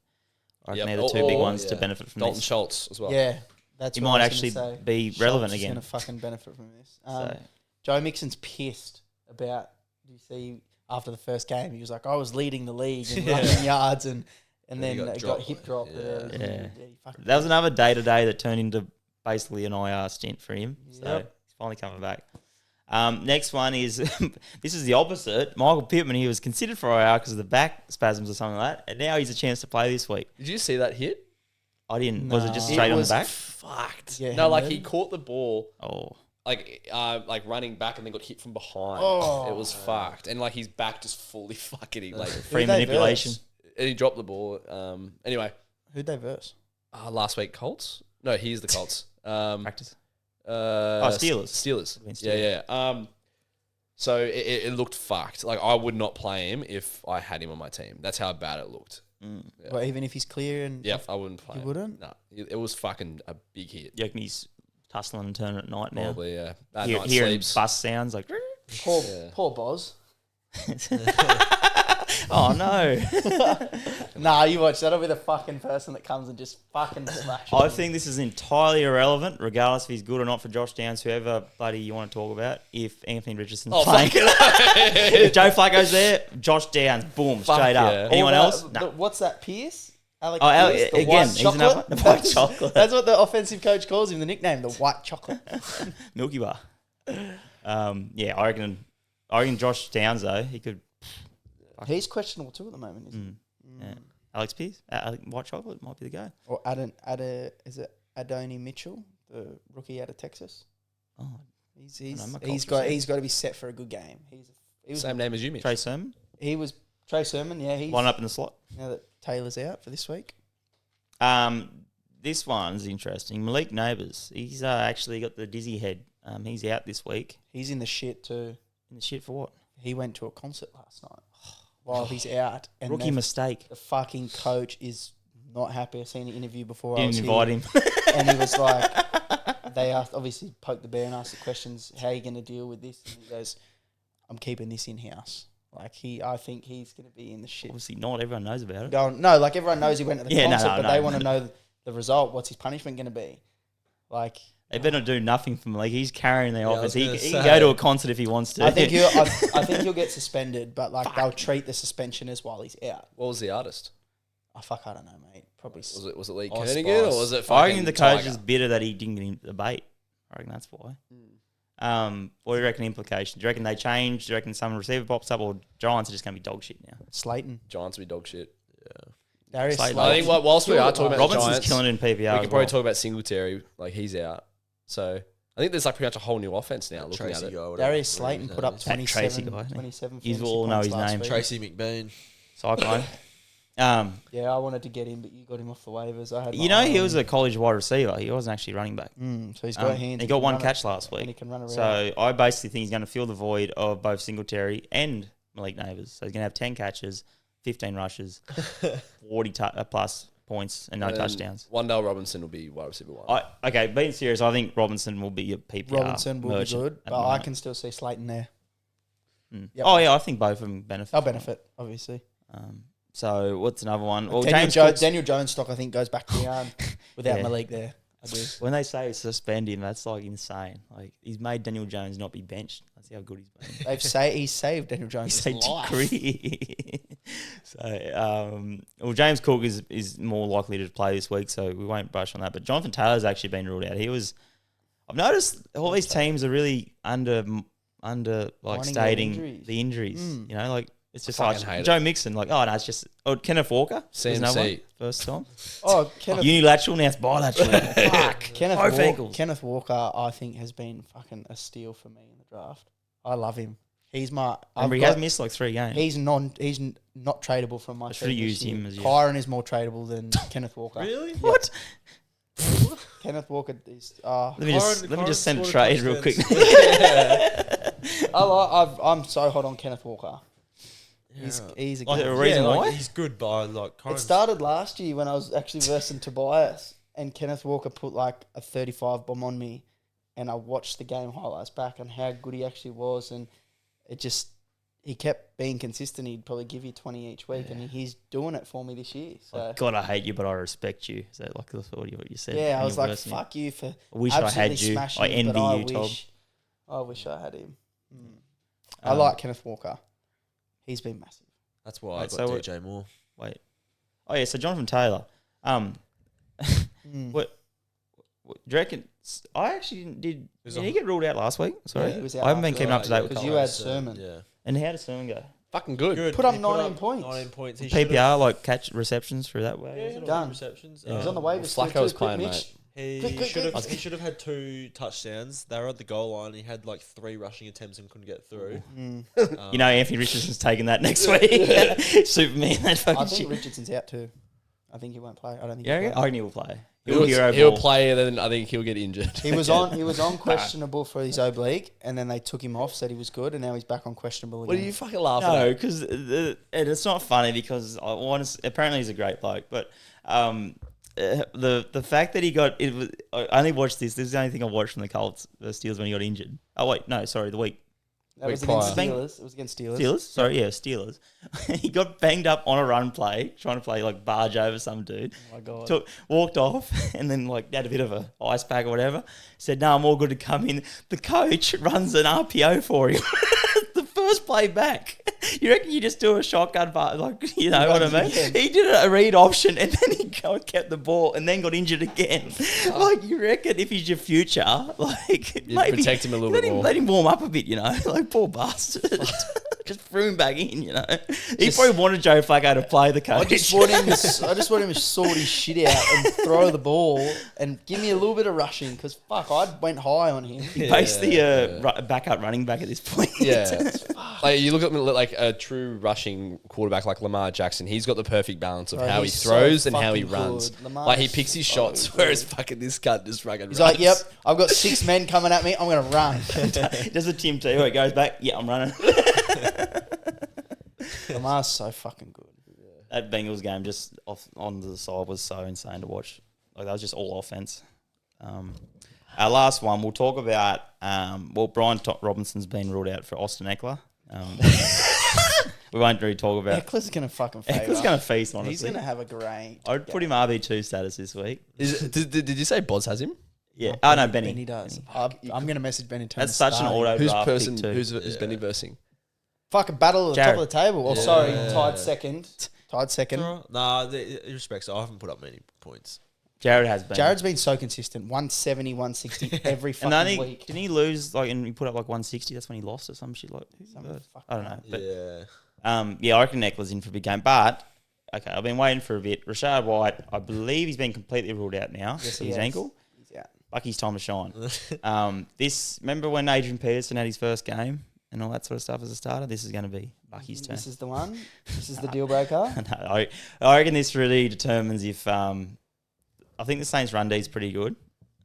I reckon Yep. they're the two big ones to yeah. benefit from Dalton this. Schultz as well. yeah, that's He what might I was actually gonna say. be Schultz relevant is again. going to fucking benefit from this. So, Joe Mixon's pissed about. Do you see after the first game? He was like, "I was leading the league in rushing yards, and And then he got it got dropped. hip dropped." Yeah. Yeah. he fucking- that was another day-to-day that turned into basically an IR stint for him. So Yep. he's finally coming back. Next one is, this is the opposite. Michael Pittman, he was considered for IR because of the back spasms or something like that, and now he's a chance to play this week. Did you see that hit? I didn't. Was it just Nah. straight It on the was back? Fucked. Yeah, no, like man. he caught the ball Oh. like running back and then got hit from behind. Oh. It was fucked, and like his back just fully fucking him. Like Free Who'd they manipulation. verse? and he dropped the ball. Anyway, Who'd they verse? last week Colts. No, he's the Colts. Practice. Steelers. Steelers. Yeah. So it looked fucked. Like I would not play him if I had him on my team. That's how bad it looked. Mm. Yeah. Well, even if he's clear and Yeah, I wouldn't play you him. wouldn't. No, it was fucking a big hit. You reckon he's tussling and turning at night now? Probably, yeah. Bad Hear, night hearing sleeps. bus sounds like, Poor, Yeah. poor Boz. oh no. Nah, you watch. That'll be the fucking person that comes and just fucking smashes. I him. think this is entirely irrelevant, regardless if he's good or not for Josh Downs, whoever bloody you want to talk about. If Anthony Richardson's Oh, playing, fuck if Joe Flacco's there, Josh Downs, boom, Fuck straight yeah. up. Anyone All else? that- No. What's that? Pierce? Alec Oh, Alec- Pierce, the again, white he's chocolate. another- the white chocolate. That's what the offensive coach calls him. The nickname, the white chocolate. Milky Bar. Yeah, I reckon Josh Downs though, he could. He's questionable too at the moment, isn't he? Yeah. Alex Pierce, white chocolate might be the guy. Or is it Adonai Mitchell, the rookie out of Texas? Oh, He's know, my he's culture's got to be set for a good game. He was Same name as you, Mitch. Trey Sermon, he was Trey Sermon. Yeah, he's line up in the slot. now that Taylor's out for this week. This one's interesting. Malik Neighbours, he's actually got the dizzy head. He's out this week. He's in the shit too. In the shit for what? He went to a concert last night while he's out, and Rookie the mistake. fucking coach is not happy. I seen an interview before. I Didn't was invite here, him. and he was like, they asked, obviously poked the bear and asked the questions, how are you going to deal with this? And he goes, I'm keeping this in house. Like I think he's going to be in the shit. Obviously not. Everyone knows about it. Going, no, like everyone knows he went to the Yeah, no, concert, no, but no. they want to know the result. What's his punishment going to be? Like, They better do nothing for Malik. He's carrying the Yeah, I offense. was He gonna can go say. to a concert if he wants to. I think he'll get suspended, but like they'll treat the suspension as while he's out. What was the artist? Oh fuck, I don't know, mate. Probably. Was it Lee Oh, Koenigen Spice. or was it I reckon fucking the coach Tiger? is bitter that he didn't get into the bait. I reckon that's why. What do you reckon implications? Do you reckon they change? Do you reckon some receiver pops up, or Giants are just going to be dog shit now? Slayton. Giants will be dog shit. Darius Slayton. Slayton. I think whilst we are talking about the Robinson's Giants, killing it in PPR. we as can probably well. talk about Singletary. Like he's out, so I think there's like pretty much a whole new offense now. Looking Tracy at it, guy, whatever- Darius whatever Slayton his put name up is. 27, Tracy guy, 27 You fantasy all know points his last name. week. Tracy McBean. Cyclone. Yeah, I wanted to get him, but you got him off the waivers. I had. You know, he was a college wide receiver. He wasn't actually running back. So he's got hands. He can got one run it, catch last and he week. can run around. So I basically think he's going to fill the void of both Singletary and Malik Neighbours. So he's going to have 10 catches, 15 rushes, 40 plus points and no touchdowns. Wandale Robinson will be wide receiver 1. Okay, being serious, I think Robinson will be a PPR. Robinson will be merchant good, at the but I moment. can still see Slayton there. Yep. Oh yeah, I think both of them benefit. They'll benefit, obviously. So what's another one? Well, Daniel Jones stock, I think, goes back to the yard without Yeah. Malik there. I do. When they say suspend him, that's like insane. Like he's made Daniel Jones not be benched. That's how good he's been. He saved Daniel He Jones' saved life. career. So, well, James Cook is more likely to play this week, so we won't brush on that. But Jonathan Taylor's actually been ruled out. I've noticed all these teams are really under like stating the injuries. You know, like it's just fucking hate like it. Joe Mixon, like it's just Kenneth Walker, there's another one, CMC. first time. Oh, Kenneth, Unilateral, now it's bilateral. Fuck. Both ankles. Kenneth Walker, I think, has been fucking a steal for me in the draft. I love him. He's my. Remember, he has missed like 3 games. He's not tradable from my. I should have team this used year. him as your- Kyron is more tradable than Kenneth Walker. Really? What? Kenneth Walker is. Let me just send a Kyron trade scored real quick. I'm so hot on Kenneth Walker. He's a Like, good. a reason why? He's good, but like It Kyron's started last year when I was actually versing Tobias, and Kenneth Walker put like a 35 bomb on me, and I watched the game highlights back on how good he actually was, and he kept being consistent. He'd probably give you 20 each week, and he's doing it for me this year. So God, I hate you, but I respect you. Is that like the thought of what you said? yeah, I when was you were like, versing him? fuck you for I wish I absolutely had you. smashing I me, envy but you, Tom. I wish I had him. I like Kenneth Walker. He's been massive. That's why I Wait, got so DJ Moore. Wait. Oh yeah, so Jonathan Taylor. What do you reckon? I actually did he get ruled out last week? Sorry, Yeah, he was out I haven't been after keeping up to date with because Colin. you had Sermon. Yeah. And how does Sermon go? Fucking good. Good. Put up He 19 points. 19 points. He PPR like catch receptions through that way. Yeah, he had a Done. lot of receptions. Yeah. He's on the waiver still Flacco too. was Quick, playing, Mitch. mate. He should have had 2 touchdowns. They were at the goal line. He had like 3 rushing attempts and couldn't get through. You know, Anthony Richardson's taking that next week. Superman, that fucking I think shit. Richardson's out too. I think he won't play. I don't think Yeah, he'll I play. reckon he'll play. He'll play, and then I think he'll get injured. He was on questionable for his oblique, and then they took him off, said he was good, and now he's back on questionable What again. are you fucking laughing No, at? because it's not funny because apparently he's a great bloke, but the fact that he got it was I only watched this. This is the only thing I watched from the Colts Steelers when he got injured. Oh wait, no, sorry, the week. That was Week against prior. Steelers. It was against Steelers. Steelers? Sorry, yeah, Steelers. He got banged up on a run play, trying to play like barge over some dude. Oh my god. Walked off and then like had a bit of a ice pack or whatever. Said, no, I'm all good to come in. The coach runs an RPO for him. The first play back. You reckon you just do a shotgun, but like, you know what I mean? again. He did a read option and then he kept the ball and then got injured again. Like, you reckon if he's your future, like, maybe protect him a little bit more. Let him warm up a bit, you know? Like, poor bastard. Just threw him back in, you know? He probably wanted Joe Flacco to play the coach. I just want him to sort his shit out and throw the ball and give me a little bit of rushing because fuck, I went high on him. He faced the backup running back at this point. Yeah. Like you look at like a true rushing quarterback like Lamar Jackson. He's got the perfect balance of Bro, how he he's so throws and how he fucking runs. good. Lamar Like he is picks his so shots, good. whereas fucking this cunt just fucking He's runs. like, yep, I've got 6 men coming at me. I'm going to run. Does the team tell you where it goes back? Yeah, I'm running. Lamar's so fucking good. That Bengals game just off on the side was so insane to watch. Like that was just all offense. Our last one, we'll talk about. Brian Robinson's been ruled out for Austin Eckler. We won't really talk about. Eckler's going to fucking favour. Eckler's going to feast, honestly. He's going to have a great. I'd put him RB2 status this week. Did you say Boz has him? Yeah. Oh no, Benny. Benny does. I'm going to message Benny. That's such an auto Who's draft person? pick too. Who's Benny versing? Fucking battle at the Jared. top of the table. Oh, Yeah. sorry, tied second. Tied second. Nah, in respects, I haven't put up many points. Jared has been. Jared's been so consistent. 170, 160 every and fucking then week. didn't he lose like and he put up like 160? That's when he lost or some shit like. I don't know. But, Yeah. I reckon Eckler's in for a big game. But okay, I've been waiting for a bit. Rashad White, I believe he's been completely ruled out now Yes, for he his has. ankle. He's out. Bucky's time to shine. Remember when Adrian Peterson had his first game and all that sort of stuff as a starter? This is going to be Bucky's turn. This is the one. This is the deal breaker. No, I reckon this really determines if I think the Saints' run D is pretty good.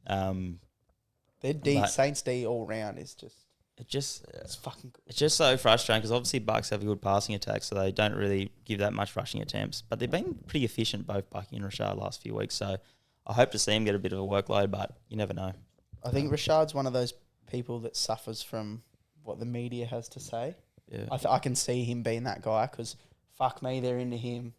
Their D, But- Saints D all round is just. It's fucking good. It's just so frustrating because obviously Bucks have a good passing attack, so they don't really give that much rushing attempts. But they've been pretty efficient, both Bucky and Rashad, last few weeks. So I hope to see him get a bit of a workload, but you never know. I think Rashad's one of those people that suffers from what the media has to say. Yeah. I can see him being that guy because fuck me, they're into him.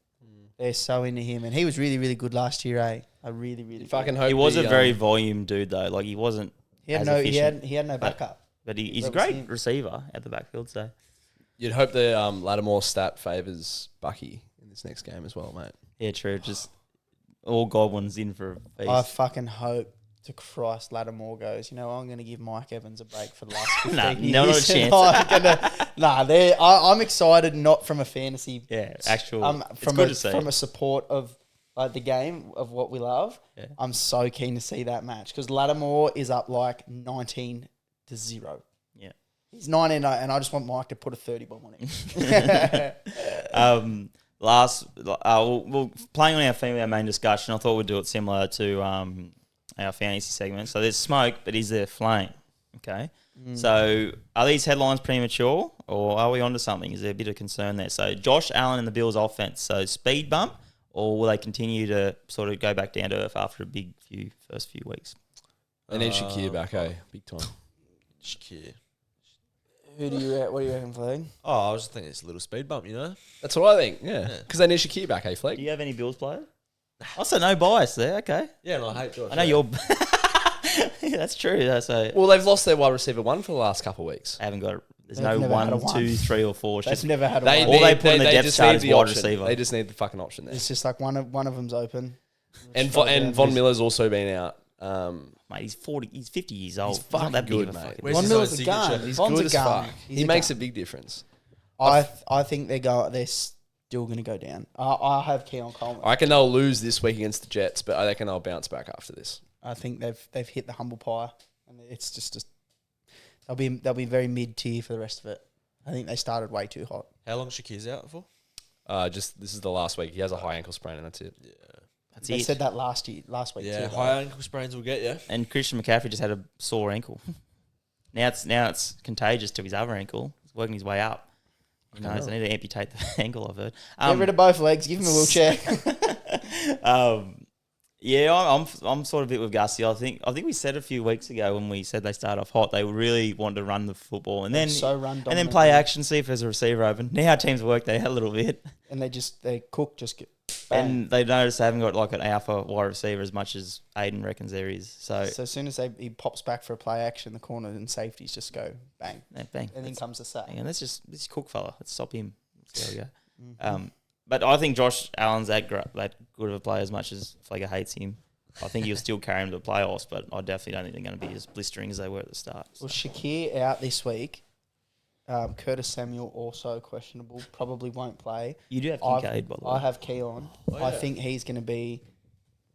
They're so into him, and he was really, really good last year. I really, really. Fucking hope He was a very volume dude though. Like he wasn't. He had as no. efficient, He had no backup. but he's a That was great him. receiver at the backfield. So You'd hope the Lattimore stat favours Bucky in this next game as well, mate. yeah, true. Just all goblins in for a feast. I fucking hope to Christ Lattimore goes, I'm going to give Mike Evans a break for the last 15 years. not a chance. I'm excited not from a fantasy. Yeah, actual. It's From good to see. from a support of like the game of what we love. Yeah. I'm so keen to see that match because Lattimore is up like 19-0. Yeah. He's 19-0, and I just want Mike to put a 30 bomb on him. Well, playing on our main discussion, I thought we'd do it similar to our fantasy segment. So there's smoke, but is there flame? Okay. So are these headlines premature, or are we onto something? Is there a bit of concern there? So Josh Allen and the Bills offense. So speed bump, or will they continue to sort of go back down to earth after a big first few weeks? They need Shakir back, big time. Shakir. What do you reckon, Flag? Oh, I was just thinking it's a little speed bump, That's what I think, yeah. Because they need Shakir back, Fleck? Do you have any Bills players? Also, no bias there. Okay. Yeah, and I hate Josh. I know you're. Yeah, that's true. So Well, they've lost their wide receiver one for the last couple of weeks. I haven't got. There's They've no never had a 1, one. 2, 3, or 4. It's They've just never had a They one. All they put in the depth just chart need is the wide option. receiver. They just need the fucking option there. It's just like one of them's open. And Von Miller's also been out. Mate, he's 40. He's 50 years old. He's He's not fucking that big good, of a mate. fucking- Where's Von his Miller's own a gun. signature? He's Von's good a as gun. fuck. He's He a makes gun. a big difference. I think they're still going to go down. I have Keon Coleman. I reckon they'll lose this week against the Jets, but I reckon they'll bounce back after this. I think they've hit the humble pie, and it's just they'll be very mid tier for the rest of it. I think they started way too hot. How long Shakir's out for? Just this is the last week. He has a high ankle sprain, and that's it. Yeah. That's They it. said that last week Yeah, too. high ankle sprains will get you. And Christian McCaffrey just had a sore ankle. Now it's contagious to his other ankle. He's working his way up. They need to amputate the ankle, I've heard. Get rid of both legs. Give him a wheelchair. Yeah, I'm sort of a bit with Gussie. I think we said a few weeks ago when we said they start off hot, they really wanted to run the football and then so run and then dominant. play action, see if there's a receiver open. Now our teams work they out a little bit, And they cook just get bang. and they notice they haven't got like an alpha wide receiver as much as Aiden reckons there is. So So as soon as he pops back for a play action, the corner and safeties just go bang, bang, and then comes the sack. and let's cook fella. Let's stop him. Let's see how we go. Mm-hmm. But I think Josh Allen's that good of a player as much as Flegger hates him. I think he'll still carry him to the playoffs, but I definitely don't think they're going to be as blistering as they were at the start. So. Well, Shakir out this week. Curtis Samuel also questionable. Probably won't play. You do have Kincaid, by the way. I have Keon. Oh, I yeah. think he's going to be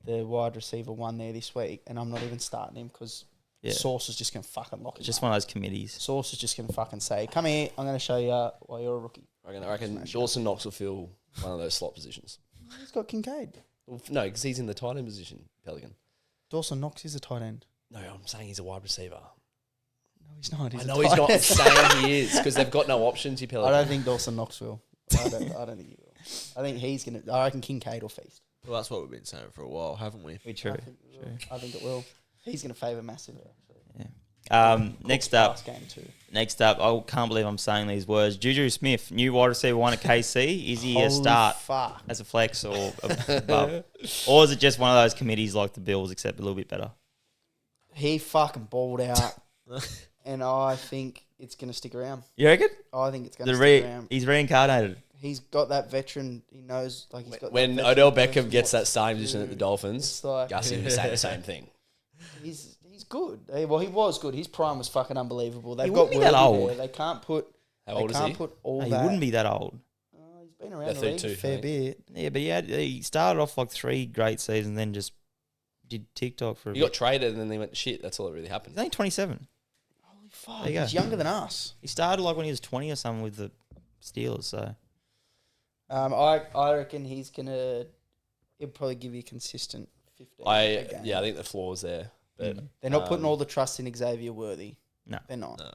the wide receiver one there this week, and I'm not even starting him because Sauce is just going to fucking lock him Just up. one of those committees. Sauce is just going to fucking say, "Come here, I'm going to show you why you're a rookie." I reckon Dawson Knox will fill one of those slot positions. He's got Kincaid. Well, no, because he's in the tight end position, Pelican. Dawson Knox is a tight end. No, I'm saying he's a wide receiver. No, he's not. I know he's not saying he is because they've got no options, you I Pelican. don't think Dawson Knox will. I don't think he will. I think he's going to. I reckon Kincaid will feast. Well, that's what we've been saying for a while, haven't we? True. I think it will. He's going to favour massively. Actually. Next up, Last game too. I can't believe I'm saying these words. Juju Smith, new wide receiver one at KC. Is he a Holy start fuck. as a flex or above? Or is it just one of those committees like the Bills, except a little bit better? He fucking balled out, and I think it's going to stick around. You reckon? I think it's going to stick around. He's reincarnated. He's got that veteran. He knows, like he's got. When that Odell veteran Beckham gets that force. starting position at the Dolphins, It's like- Gussie would say the same thing. He's good. Well, he was good. His prime was fucking unbelievable. They've He got wouldn't be that Worthy old. there. They can't put. How old they is can't he? put all He that. wouldn't be that old. He's been around Yeah, the league a 32, fair mate. bit. Yeah, but he started off like 3 great seasons, then just did TikTok for a He bit. got traded and then they went shit. That's all that really happened. He's only 27. Holy fuck! There you go. He's younger than us. He started like when he was 20 or something with the Steelers, so... I reckon he's gonna. He'll probably give you a consistent 15. a game. I think the floor's there. But They're not putting all the trust in Xavier Worthy. No. They're not. No.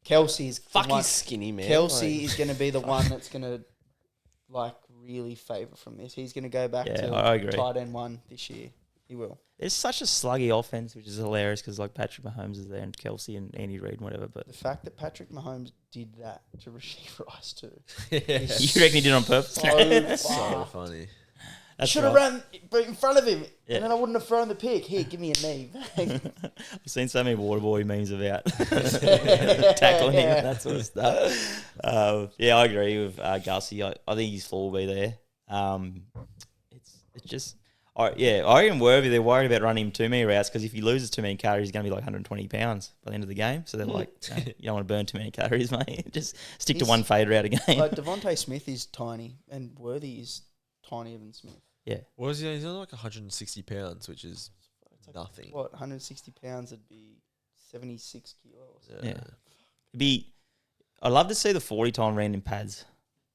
Kelsey's the Fuck, one- he's skinny, man. Kelsey Like- is going to be the one that's going to like really favour from this. He's going to go back Yeah, to I agree. tight end 1 this year. He will. It's such a sluggy offense, which is hilarious because like Patrick Mahomes is there and Kelsey and Andy Reid and whatever. But The fact that Patrick Mahomes did that to Rasheed Rice too. you reckon he did it on purpose? So So far. funny. That's Should have right. ran in front of him, Yeah. and then I wouldn't have thrown the pick. Here, give me a knee. I've seen so many Waterboy memes about tackling him and that sort of stuff. Yeah, I agree with Gussie. I think his floor will be there. It's just, I reckon Worthy, they're worried about running him too many routes because if he loses too many calories, he's going to be like 120 pounds by the end of the game. So they're like, no, you don't want to burn too many calories, mate. Just stick to He's- one fade route a game. Like Devontae Smith is tiny, and Worthy is tinier than Smith. What is he? He's only like 160 pounds, which is nothing. What 160 pounds would be 76 kilos. Yeah. I'd love to see the 40 time ran in pads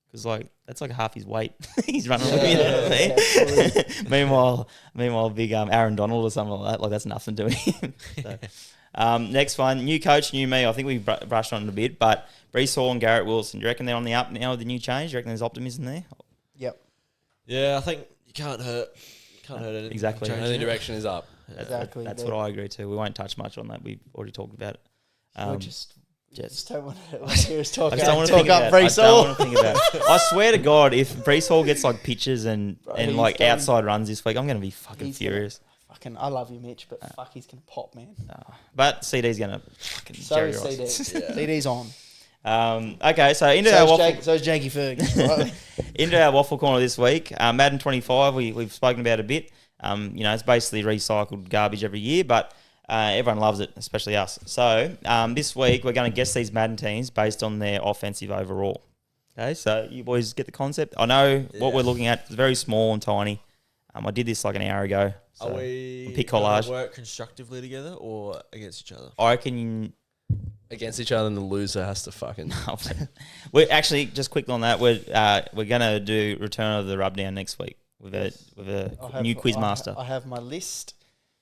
because like that's like half his weight. He's running with me. You know what I mean? Meanwhile, big Aaron Donald or something like that, like that's nothing to him. So, next one, new coach, new me. I think we brushed on it a bit, but Breece Hall and Garrett Wilson. Do you reckon they're on the up now with the new change? Do you reckon there's optimism there? Yep. Yeah, I think you can't hurt. Anything. Exactly. Changing Only it. direction is up. Exactly. That's what I agree to. We won't touch much on that. We've already talked about it. We just just- don't want to hear us talk I just don't want to talk think up about it. I Breece don't Hall. want to think about it. I swear to God, if Breece Hall gets like pitches and Bro, he's like going- outside runs this week, I'm going to be fucking He's gonna- furious. Fucking, I love you, Mitch, but fuck, he's gonna pop, man. But CD's going to fucking So Jerry is Rice. CD. CD's on. Okay, so into our waffle, So is Jakey Ferg. Right? into our waffle corner this week. Madden 25, we've spoken about a bit. It's basically recycled garbage every year, but everyone loves it, especially us. So this week we're going to guess these Madden teams based on their offensive overall. Okay, so you boys get the concept. I know what we're looking at is very small and tiny. I did this like an hour ago. So Are we pick gonna collage. work constructively together or against each other? I reckon. Against each other, and the loser has to fucking. We're actually just quick on that. We're gonna do Return of the Rubdown next week with a new quiz master. I have my list,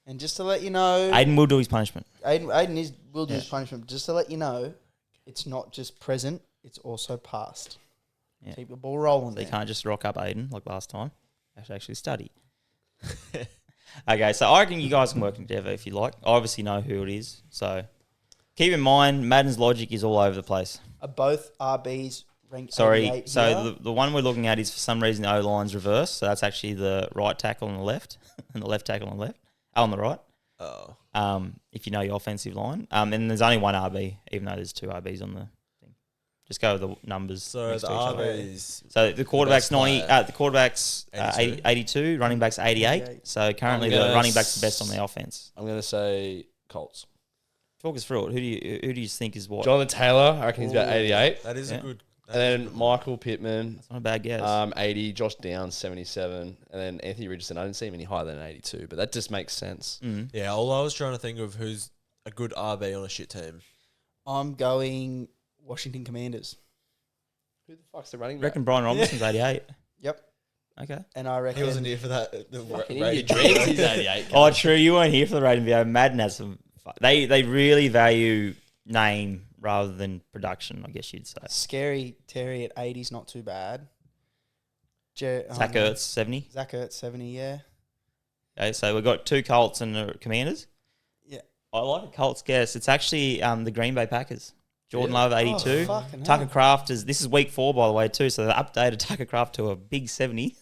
and just to let you know, Aiden will do his punishment. Aiden will do his punishment. Just to let you know, it's not just present; it's also past. Yeah. Keep the ball rolling. So you there. can't just rock up Aiden like last time. You have to actually study. Okay, so I reckon you guys can work together if you like. I obviously know who it is, so keep in mind Madden's logic is all over the place. Are both RBs ranked? Sorry, 88 so here? the one we're looking at is for some reason the O-line's reversed, so that's actually the right tackle on the left and the left tackle on the left. On the right. Oh. If you know your offensive line. And there's only one RB, even though there's two RBs on the thing. Just go with the numbers. So next the to each other. RBs. So the quarterback's best 90. player. The quarterback's 82. 82. Running back's 88. 88. So currently I'm the gonna running back's the best on the offense. I'm gonna say Colts. Talk us through it. Who do you think is what? Jonathan Taylor, I reckon he's about Ooh, 88. That is Yeah. a good. And then Michael Pittman, That's not a bad guess. 80. Josh Downs, 77. And then Anthony Richardson, I didn't see him any higher than 82, but that just makes sense. Yeah, all I was trying to think of who's a good RB on a shit team. I'm going Washington Commanders. Who the fuck's the running I back? reckon Brian Robinson's 88. Yep, Okay. and I reckon He wasn't here for that. The Fucking rating. in your dreams, he's 88. Oh, true. You weren't here for the rating video. Madden has some. They really value name rather than production, I guess you'd say. Scary Terry at 80 is not too bad. Zach Ertz, 70. Zach Ertz 70, yeah. Okay, so we've got two Colts and the Commanders. Yeah. I like a Colts guess. It's actually the Green Bay Packers. Jordan Love, 82. Oh, fucking Tucker hell. Kraft this is week 4, by the way, too. So they updated Tucker Kraft to a big 70.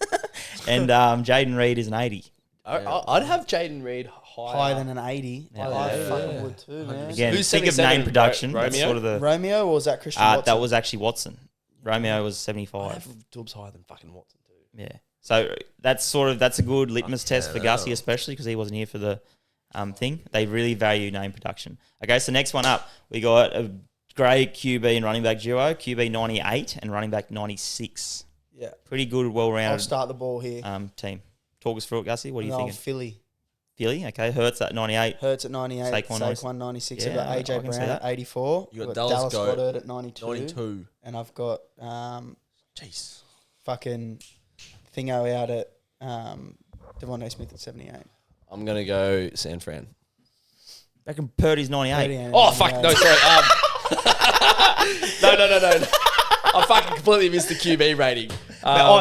And Jaden Reed is an 80. I'd have Jaden Reed Higher than an 80. Yeah. I Yeah. fucking would too, man. Again, Who's think of 77? name production. That's Romeo? sort of the. Romeo or was that Christian Watson? That was actually Watson. Romeo was I'd 75. have Dubs higher than fucking Watson too. Yeah. So that's a good litmus test for hell. Gussie, especially because he wasn't here for the thing. They really value name production. Okay, so next one up, we got a great QB and running back duo, QB 98 and running back 96. Yeah. Pretty good, I'll well-rounded start the ball here. team. Talk us through it, Gussie. What are you No, thinking? Philly. Philly, okay. Hurts at 98. Hurts at 98. Saquon Saquon 96. Yeah, I've got I AJ can see Brown at that. 84. You got I've Dallas Goat, Goddard at 92. 92. And I've got Jeez. fucking Thingo out at Devontae Smith at 78. I'm gonna go San Fran. Reckon Purdy's 98. Purdy Oh fuck, no, sorry. No. I fucking completely missed the QB rating.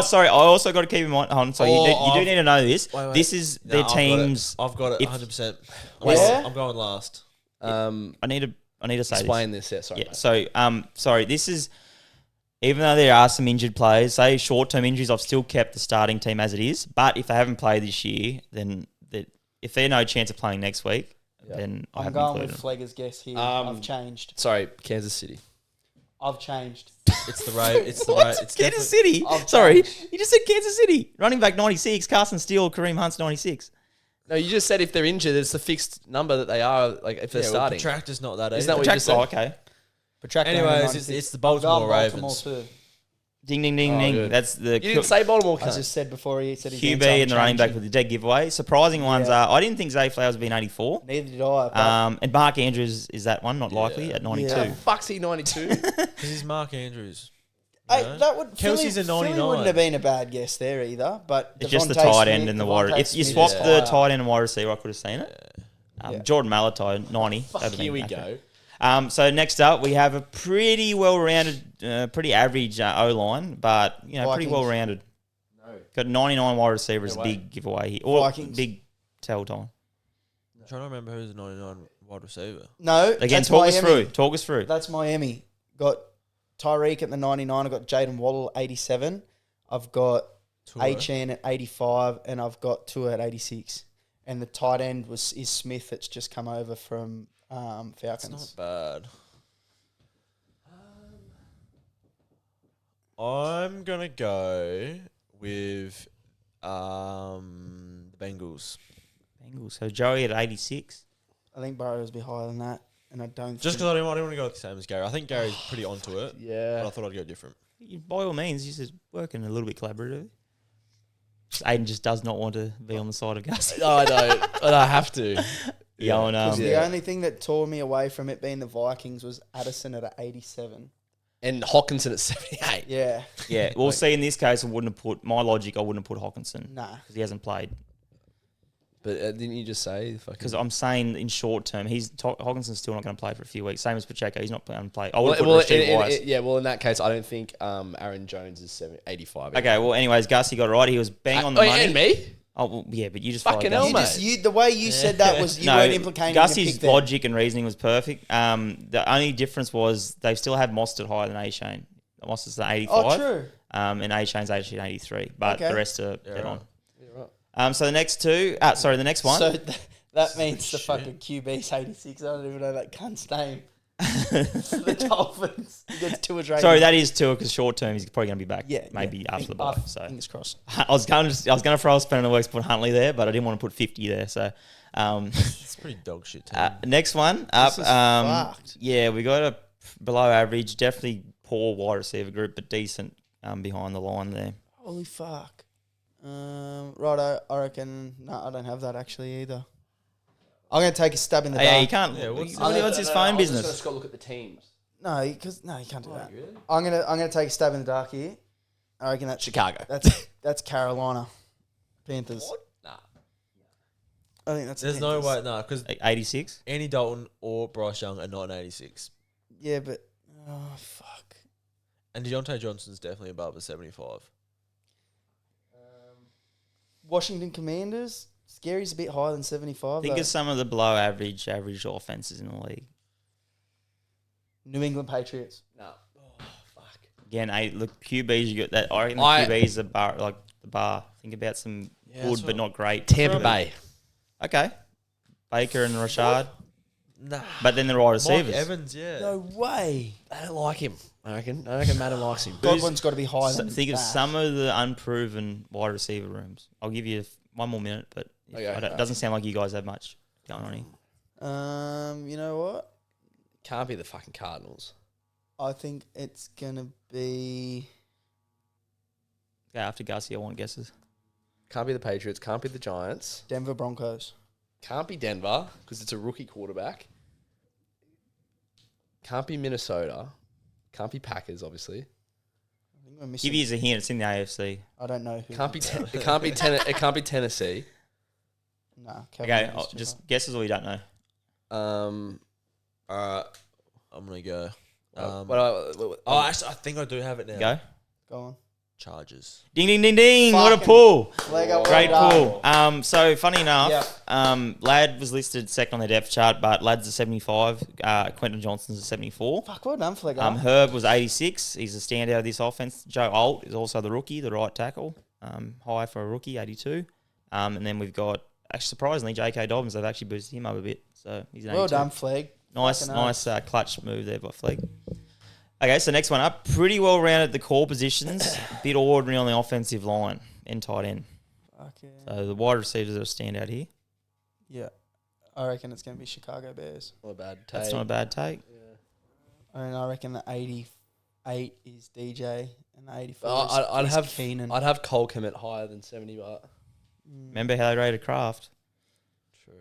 Sorry. I also got to keep in mind. Hold on, so you do need to know this. Wait. This is their teams. I've got it if- 100%. Yeah? I'm going last. I need to say Explain this. this. Yeah, sorry. Yeah. Mate. So, sorry. This is even though there are some injured players, say short-term injuries. I've still kept the starting team as it is. But if they haven't played this year, then if they're no chance of playing next week, then I I'm haven't going included with them. Flegger's guess here. Um, I've changed. Sorry, Kansas City. I've changed. It's the Raven. It's the Raven. It's Kansas definitely- City. I've Sorry, changed. you just said Kansas City. Running back 96, Carson Steele, Kareem Hunt's 96. No, you just said if they're injured, it's the fixed number that they are. Like if they're Yeah, starting. Protractor's not that easy. Isn't that what you just said? Oh, okay. Protractor Anyways, 96. it's the I've gone Baltimore Ravens. too. Ding, ding, ding, Oh, ding. good. That's the You didn't say Baltimore. I cunt. just said before he said his QB answer, I'm and the running back changing. with the dead giveaway. Surprising ones Yeah. are, I didn't think Zay Flowers would be 84. Neither did I. But And Mark Andrews is that one, not likely, at 92. Yeah. Fuck's he 92? Because he's Mark Andrews. hey, No? that would Kelsey's Philly, a 99. Philly wouldn't have been a bad guess there either. But It's just the Devontae tight end Smith- and the Devontae wide. If you Smith swap is the fire. tight end and wide receiver, I could have seen it. Yeah. Jordan Malatai, 90. Fuck, That'd have here been we accurate. go. So next up, we have a pretty well-rounded, pretty average O-line, but pretty Vikings. well-rounded. No. Got 99 wide receivers, No way. big giveaway here. Or Vikings. big tell time. I'm trying to remember who's the 99 wide receiver. No, Again, that's talk us Miami. through. Talk us through. That's Miami. Got Tyreek at the 99. I've got Jaden Waddle 87. I've got Tua. Achan at 85, and I've got Tua at 86. And the tight end is Smith. That's just come over from It's Falcons. not bad. I'm gonna go with the Bengals. Bengals. So Joey at 86. I think Burrow's be higher than that, and I don't. Just think- because I didn't want to go the same as Gary. I think Gary's pretty onto it, but I Yeah. thought I'd go different. By all means, he's just working a little bit collaboratively. Aiden just does not want to be on the side of Gus. No, I don't. But I have to. Going, 'Cause the Yeah. only thing that tore me away from it being the Vikings was Addison at a 87. And Hawkinson at 78. Yeah, yeah, we'll see. In this case, I wouldn't have put my logic. I wouldn't have put Hawkinson nah. because he hasn't played. But didn't you just say? Because I'm saying in short term, Hawkinson's still not going to play for a few weeks. Same as Pacheco, he's not going to play. I would have put Rashid Weiss. Well, in that case, I don't think Aaron Jones is 85. Okay, well, anyways, Gus, he got it right. He was bang on the money. And me? Oh, well, yeah, but you just Fucking followed hell, Gus. mate. The way you said that was you weren't implicating Gussie's your pick there. logic and reasoning was perfect. The only difference was they still have Mostert higher than A-Shane. Mostert's at 85. Oh, true. And A-Shane's actually at 83. But Okay. the rest are dead right. on. Yeah, right. So the next two, the next one. So that means the Shit. fucking QB's 86. I don't even know that cunt's name. The Dolphins against Tua Drake. Sorry, that is Tua because short term he's probably going to be back. Yeah, maybe yeah. after the bye. So Fingers crossed. I was going to throw a spanner in the works, put Huntley there, but I didn't want to put 50 there. So It's a pretty dog shit team. next one up. This is fucked. Yeah, we got a below average, definitely poor wide receiver group, but decent behind the line there. Holy fuck. Righto, I reckon. No, I don't have that actually either. I'm going to take a stab in the Yeah, dark. you can't. Yeah, What's his phone business? Just got to look at the teams. No, you can't do that. Really? I'm gonna take a stab in the dark here. I reckon that's Chicago. that's Carolina Panthers. Nah. I think that's. There's Panthers. no way, no, because 86. Andy Dalton or Bryce Young are not an 86. Yeah, but oh fuck. And Deontay Johnson's definitely above a 75. Washington Commanders. Scary's a bit higher than 75. Think though. of some of the below average offenses in the league. New England Patriots. No. Oh, fuck. Again, look, QBs, you got that. I reckon the I- QBs are the bar. Think about some that's good what- but not great. Tampa Bay. Okay. Baker and Rashad. Nah. But then the wide Mike receivers. Evans, yeah. No way. I don't like him. I reckon Madden likes him. Godwin's got to be higher than Think of that. some of the unproven wide receiver rooms. I'll give you one more minute, but Okay. it doesn't sound like you guys have much going on here. You know what? Can't be the fucking Cardinals. I think it's gonna be. Okay, after Gussie, I want guesses. Can't be the Patriots. Can't be the Giants. Denver Broncos. Can't be Denver because it's a rookie quarterback. Can't be Minnesota. Can't be Packers, obviously. I think we're missing. Give you a hint. It's in the AFC. I don't know who. It can't be Tennessee. Nah. Okay, just guesses or you don't know. Um, I'm I'm gonna go. Actually, I think I do have it now. Go. Go on. Chargers. Ding, ding, ding, ding. What a Fucking pull. Leg up, Great well done. pull. So, funny enough, Lad was listed second on the depth chart, but Lad's a 75. Quentin Johnson's a 74. Fuck, well done, Flegger. Herb was 86. He's a standout of this offense. Joe Alt is also the rookie, the right tackle. High for a rookie, 82. And then we've got, actually surprisingly, J.K. Dobbins. They've actually boosted him up a bit. So he's an 82. Well done, Fleg. Nice Fucking clutch move there by Flegg. Okay, so next one up. Pretty well rounded the core positions. A bit ordinary on the offensive line and tight end. Okay. So the wide receivers are a standout here. Yeah. I reckon it's going to be Chicago Bears. Not a bad take. That's not a bad take. I reckon the 88 is DJ and the 84 I'd is have Keenan. I'd have Cole commit higher than 70, but Remember how they rated Kraft? true.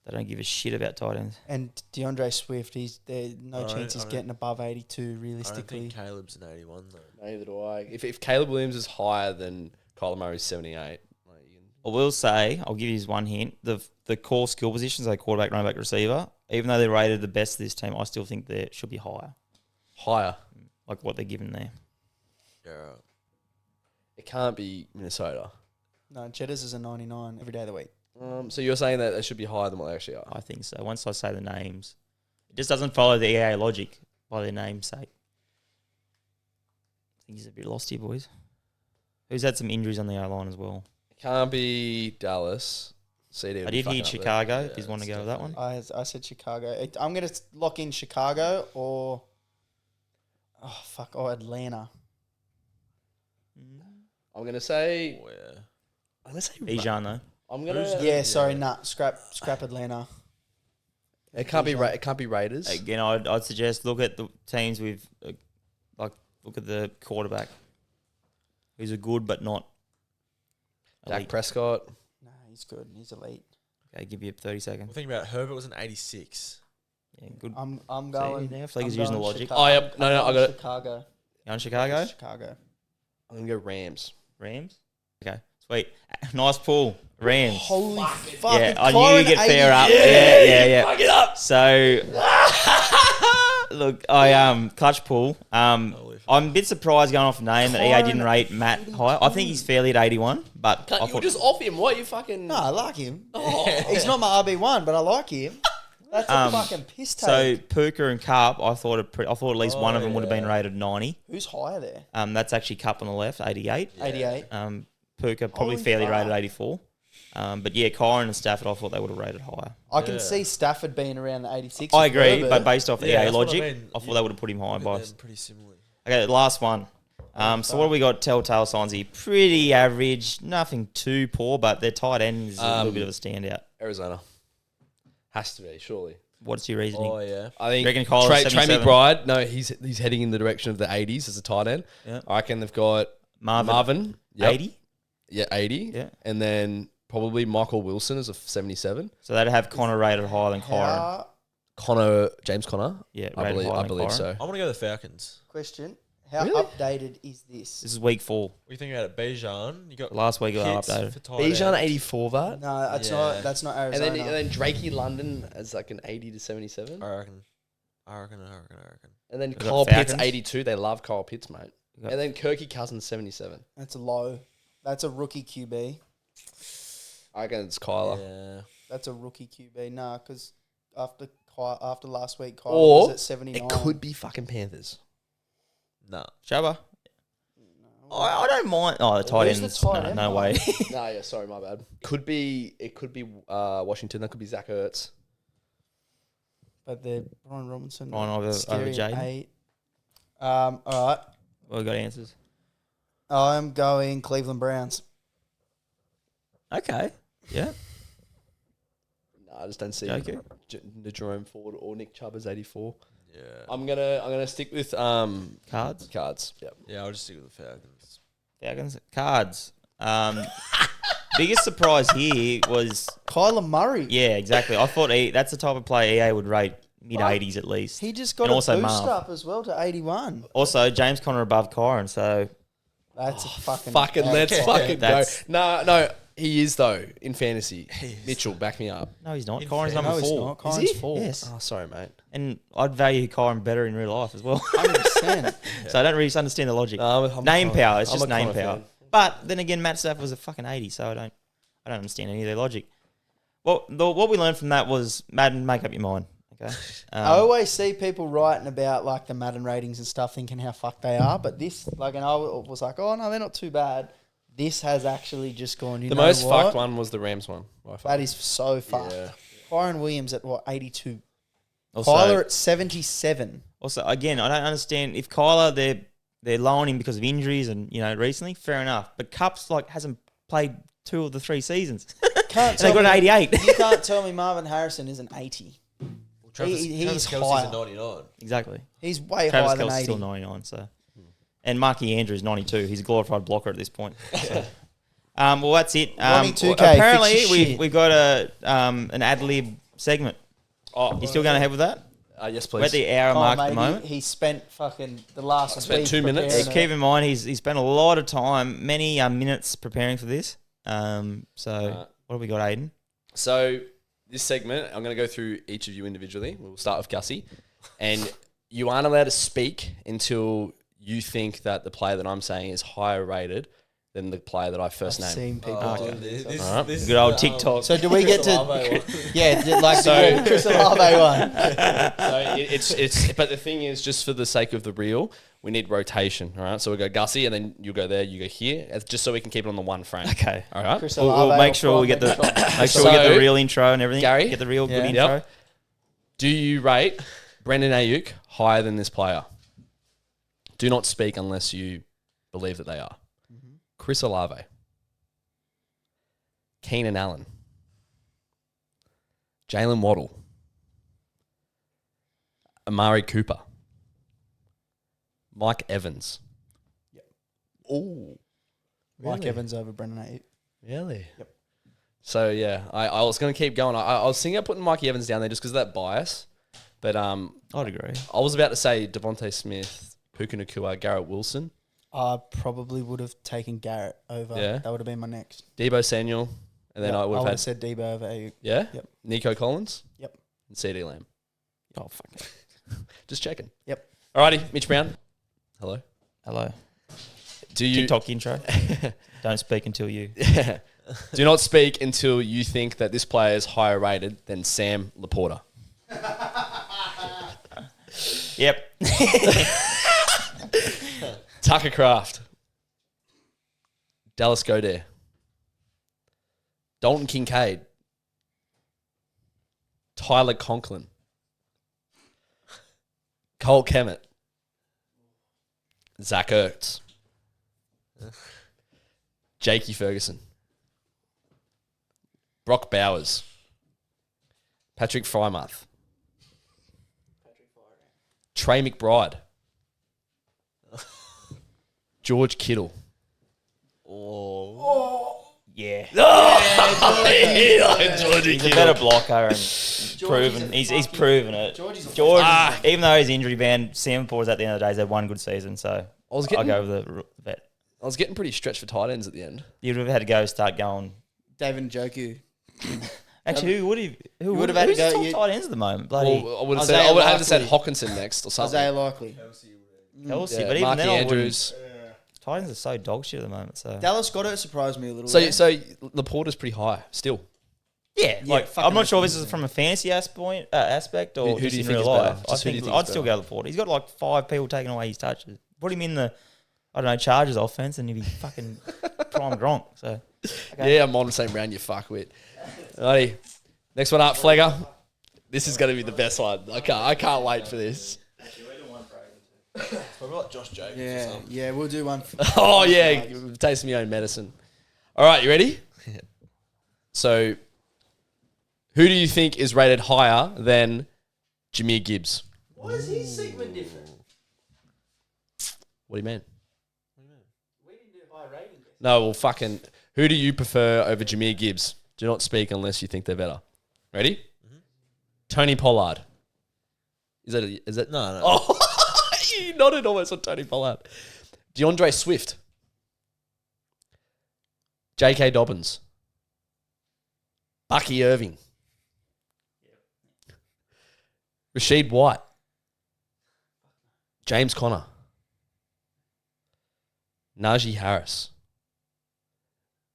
They don't give a shit about tight ends. And DeAndre Swift, there's no I chance he's don't- getting above 82 I don't realistically. think Caleb's an 81 though. Neither do I. If Caleb Williams is higher than Kyler Murray's 78, like you can, I will say, I'll give you one hint. The core skill positions, like quarterback, running back, receiver, even though they're rated the best of this team, I still think they should be higher. higher. Like what they're given there. Yeah. Right. It can't be Minnesota. No, Cheddar's is a 99 every day of the week. So you're saying that they should be higher than what they actually are? I think so. Once I say the names, it just doesn't follow the EA logic by their namesake. I think he's a bit lost here, boys. Who's had some injuries on the O-line as well? It can't be Dallas. CD I did hear Chicago, if you want to go with that one. I said Chicago. I'm going to lock in Chicago or... Atlanta. I'm gonna say. Oh, yeah. I'm gonna say. Bijan, though. I'm gonna. Who's Yeah, sorry, scrap Atlanta. It can't be. It can't be Raiders. Again, I'd suggest look at the teams with, look at the quarterback. Who's a good but not Dak elite. Prescott. No, he's good. He's elite. Okay, give you 30 seconds. Well, think about it. Herbert was an 86. Yeah, good. I'm going. now Flegger's I'm using the going logic. Chicago. Oh, yep. No, I got it. Chicago. You on Chicago? Chicago. I'm gonna go Rams. Rams? Okay, sweet. Nice pull. Rams. Holy fuck! Yeah, I knew you'd get fair up. Yeah. Fuck it up. So, look, I clutch pull. I'm a bit surprised going off name that EA didn't rate Matt high. I think he's fairly at 81, but I You were just off him. What you fucking? No, I like him. He's not my RB1, but I like him. That's a fucking piss so take. Puka and Carp, I thought at least one of them would have been rated 90. Who's higher there? That's actually Cup on the left, 88. 88. Puka probably Holy fairly fuck. rated 84. But yeah, Kyron and Stafford, I thought they would have rated higher. I can see Stafford being around the 86. I with agree, Herbert. but based off Yeah, EA that's what I logic, mean. I thought they would have put him high by. Pretty similar. Okay, last one. So what have we got? Telltale signs here. Pretty average, nothing too poor, but their tight end is a little bit of a standout. Arizona. Has to be surely. What's your reasoning? Oh yeah. I think You reckon Kyler's Trey 77? McBride. No, he's heading in the direction of the 80s as a tight end. Yeah. I reckon they've got Marvin. Yep. 80? Yeah, 80. Yeah. And then probably Michael Wilson is a 77. So they'd have Connor rated higher than Kyron. James Conner. Yeah, I rated believe, higher I than believe Kyron. so. I want to go the Falcons. Question: how Really? updated is this? This is week 4. What do you think about it? Bijan, you got Last week I Pitts updated. for tight Bijan end. 84 that. No, that's Yeah. not. That's not And Arizona. then Drakey London as like an 80 to 77. I reckon. And then got Kyle Pitts Falcons. 82. They love Kyle Pitts, mate. We got- And then Kirky Cousins 77. That's low. That's a rookie QB. I reckon it's Kyler. Yeah. That's a rookie QB. Nah, because after last week, Kyle Or was at 79. it could be fucking Panthers. No. Shabba. I don't mind. Oh, the tight Who's the ends. tight No, end, no Mark? way. No, yeah, sorry, my bad. It could be Washington. That could be Zach Ertz. But they're Brian Robinson. Brian over scary Jaden. at 8. All right. Well, we got answers. I'm going Cleveland Browns. Okay. Yeah. No, I just don't see Okay. Jerome Ford or Nick Chubb as 84. Yeah. I'm gonna stick with Cards. cards. Yep. Yeah, I'll just stick with the Falcons. Falcons. Cards. Biggest surprise here was, Kyler Murray. yeah, exactly. I thought that's the type of player EA would rate mid-80s at least. He just got And a also boost Marv. up as well to 81. Also, James Conner above Kyron, so That's a fucking... Let's fucking go. That's- No. He is, though, in fantasy. Mitchell, back me up. No, he's not. In Kyron's fairness. number No, he's 4. not. Is Kyron's he? 4. Yes. Oh, sorry, mate. And I'd value Kyron better in real life as well. 100%. So I don't really understand the logic. No, I'm Name a power. It's I'm just a name Connor power. fan. But then again, Matt Stafford was a fucking 80, so I don't understand any of their logic. Well, what we learned from that was Madden, make up your mind. Okay. I always see people writing about like the Madden ratings and stuff, thinking how fucked they are. But this, like, and I was like, oh no, they're not too bad. This has actually just gone. The most fucked one was the Rams one. By far. That is so fucked. Yeah. Kyron Williams at what 82. Also, Kyler at 77. Also, again, I don't understand if Kyler they're lowering him because of injuries and recently, fair enough. But Cup's hasn't played 2 of the 3 seasons, Can't and they got an tell me- 88. You can't tell me Marvin Harrison is an 80. Travis He's Kelce's higher. a 99. Exactly. He's way Travis higher than Kelce's 80. still 99. So, and Marky Andrews 92. He's a glorified blocker at this point. So. Well, that's it. Ronnie 2K, apparently, fix your shit. we've got an ad lib segment. Oh, You still going ahead with that? yes, We're at please. the hour Oh, mark mate, at the moment. He spent fucking the last spent week 2 minutes. preparing Yeah, it. keep in mind, he's spent a lot of time, many minutes preparing for this. So what have we got, Aiden? So this segment, I'm going to go through each of you individually. We'll start with Gussie. And you aren't allowed to speak until you think that the player that I'm saying is higher rated than the player that I first I've named. seen people do this. Alright. Good old TikTok. So do we get Chris to? Olave one. Yeah, like So- the Chris Olave one. So it's but the thing is, just for the sake of the reel, we need rotation. All right. So we go Gussie, and then you go there, you go here, just so we can keep it on the one frame. Okay. All right. Chris We'll Olave make or sure we get the Prime make sure we get So, the real intro and everything. Gary? Get the real Yeah. good Yep. intro. Do you rate Brendan Ayuk higher than this player? Do not speak unless you believe that they are. Chris Olave, Keenan Allen, Jalen Waddle, Amari Cooper, Mike Evans. Oh, Mike Evans over Brendan Ayuk. really? Yep. So yeah, I was going to keep going. I was thinking of putting Mikey Evans down there just because of that bias, but I'd agree. I was about to say Devontae Smith, Puka Nacua, Garrett Wilson, I probably would have taken Garrett over. Yeah. That would have been my next. Debo Samuel, and then Yep, I would have had said Debo over Ayuk. yeah, Yep. Nico Collins, Yep. and CD Lamb. Oh fuck. Just checking. Yep. Alrighty, Mitch Brown. Hello. Hello. Do you TikTok intro. Don't speak until you. do not speak until you think that this player is higher rated than Sam Laporta? Yep. Tucker Craft, Dallas Goddard, Dalton Kincaid, Tyler Conklin, Cole Kemet, Zach Ertz, Jakey Ferguson, Brock Bowers, Patrick Frymouth, Trey McBride, George Kittle. Yeah. Georgie He's a better blocker and proven. He's proven it. Georgie's a George, even though he's injury banned, Singapore at the end of the day, he's had one good season, so I was I'll getting, go with the vet. I was getting pretty stretched for tight ends at the end. You'd have had to go start going. David Njoku. Actually, who would have? Who would would have have? had Who's to the go- top you- tight ends at the moment? Bloody Well, I would have Isaiah said I would have said Likely. Hawkinson next or something. Isaiah Likely. Kelsey, Yeah, but even Marky then, Andrews. tight ends are so dog shit at the moment. So Dallas Goddard surprised me a little So bit. so Laporta's pretty high still. yeah, Yeah, like fucking I'm not sure if this amazing. is from a fancy aspect or Who just do you in think real is better? life. I Just who do you think think I'd is still better? go Laporta. He's got like 5 people taking away his touches. Put him in the I don't know Chargers offense and he'd be fucking prime Gronk. So okay. Yeah, I'm on the same round, you fuckwit. Alrighty. Next one up, Flegger. This is going to be the best one. I can't wait for this. Probably like Josh Jacobs or yeah, something. yeah, we'll do one. Oh, yeah. Taste my own medicine. All right, you ready? So, who do you think is rated higher than Jameer Gibbs? Why is his segment different? What do you mean? We didn't do high rating. No, well, fucking, who do you prefer over Jameer Gibbs? Do not speak unless you think they're better. Ready? Mm-hmm. Tony Pollard. Is that? No. Oh, you nodded almost on Tony Pollard. DeAndre Swift. J.K. Dobbins. Bucky Irving. Rashid White. James Conner. Najee Harris.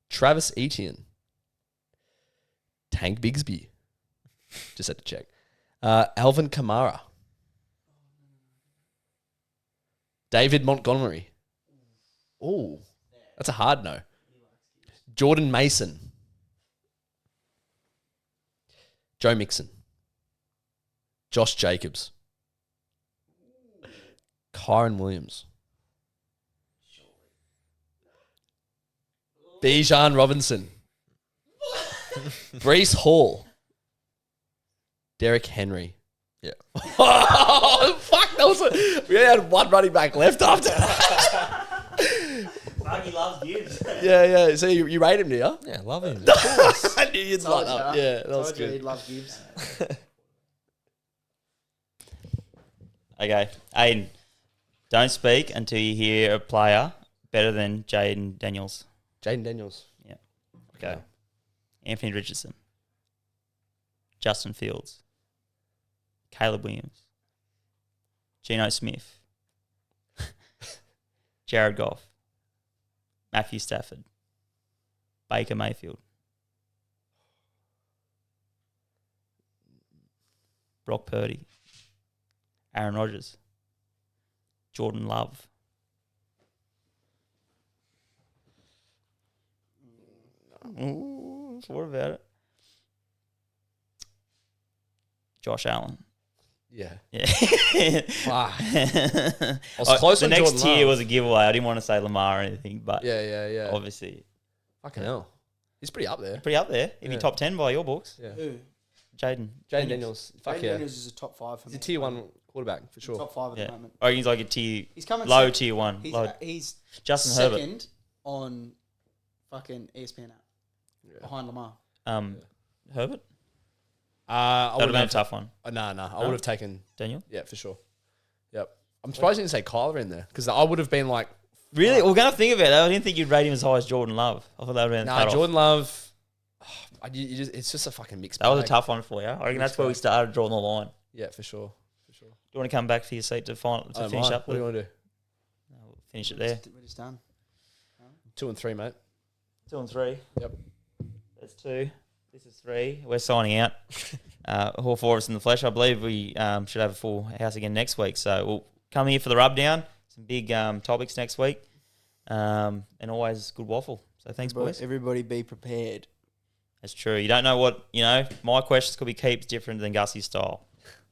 Travis Etienne. Tank Bigsby. Just had to check. Alvin Kamara. David Montgomery. Oh, that's a hard no. Jordan Mason. Joe Mixon. Josh Jacobs. Kyron Williams. Bijan Robinson. Breece Hall. Derek Henry. Yeah. Oh, fuck. We only had one running back left after that. He loves Gibbs. Yeah. So you rate him, do you? Yeah, love him. Of course. I knew you'd like that. Yeah, that was Told you good. he'd love Gibbs. Okay, Aiden, don't speak until you hear a player better than Jaden Daniels. Jaden Daniels. Yeah. Okay. Anthony Richardson. Justin Fields. Caleb Williams. Geno Smith. Jared Goff. Matthew Stafford. Baker Mayfield. Brock Purdy. Aaron Rodgers. Jordan Love. Ooh, what about it? Josh Allen. Yeah. Yeah. Fuck. I was close the on next Jordan tier Love. was a giveaway. I didn't want to say Lamar or anything, but Yeah. obviously Fucking hell. He's pretty up there. pretty up there. He'd be Yeah. top 10 by your books. Yeah. Who? Jaden. Jaden Daniels. Fuck Jaden yeah. Daniels is a top 5 for He's me. a tier 1 quarterback for sure. Top 5 at Yeah. the moment. I reckon he's like a tier, He's coming low second. tier 1. He's Justin Herbert. second on fucking ESPN app. Behind Lamar. Herbert? I That would have would been a have tough one. I would have taken. Daniel? Yeah, for sure. Yep. I'm surprised you didn't say Kyler in there because I would have been like, Really? We're going to think about it. I didn't think you'd rate him as high as Jordan Love. I thought that would have been a cut-off. Jordan Love. It's just a fucking mixed That was a bag. tough one for you. I reckon that's where we started drawing the line. Yeah, for sure. Do you want to come back for your seat to finish up What do you with? want to do? We'll finish it there. We're just done. 2 and 3, mate. 2 and 3. Yep. That's 2. This is 3. We're signing out. All 4 of us in the flesh. I believe we should have a full house again next week. So we'll come here for the rub down. Some big topics next week. And always good waffle. So thanks, boys. Everybody be prepared. That's true. You don't know what, my questions could be keeps different than Gussie's style.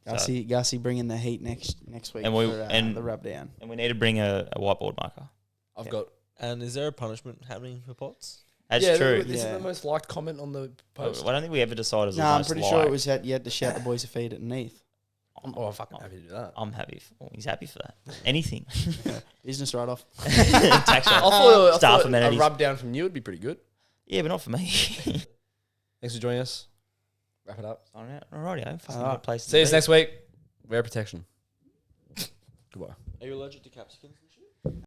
Gussie bringing the heat next week And for the rub down. And we need to bring a whiteboard marker. I've got. And is there a punishment happening for Potts? That's yeah, true. This is Yeah. the most liked comment on the post. I don't think we ever decided. No, I'm pretty sure it was you had to shout the boys a feed at Neath. I'm fucking happy to do that. I'm happy. He's happy for that. Anything. Business write off. Tax I write-off. Staff thought a amenities. rub down from you would be pretty good. Yeah, but not for me. Thanks for joining us. Wrap it up. Alrighty, fucking Alright. good place to See you be. next week. Wear protection. Goodbye. Are you allergic to capsicums and shit?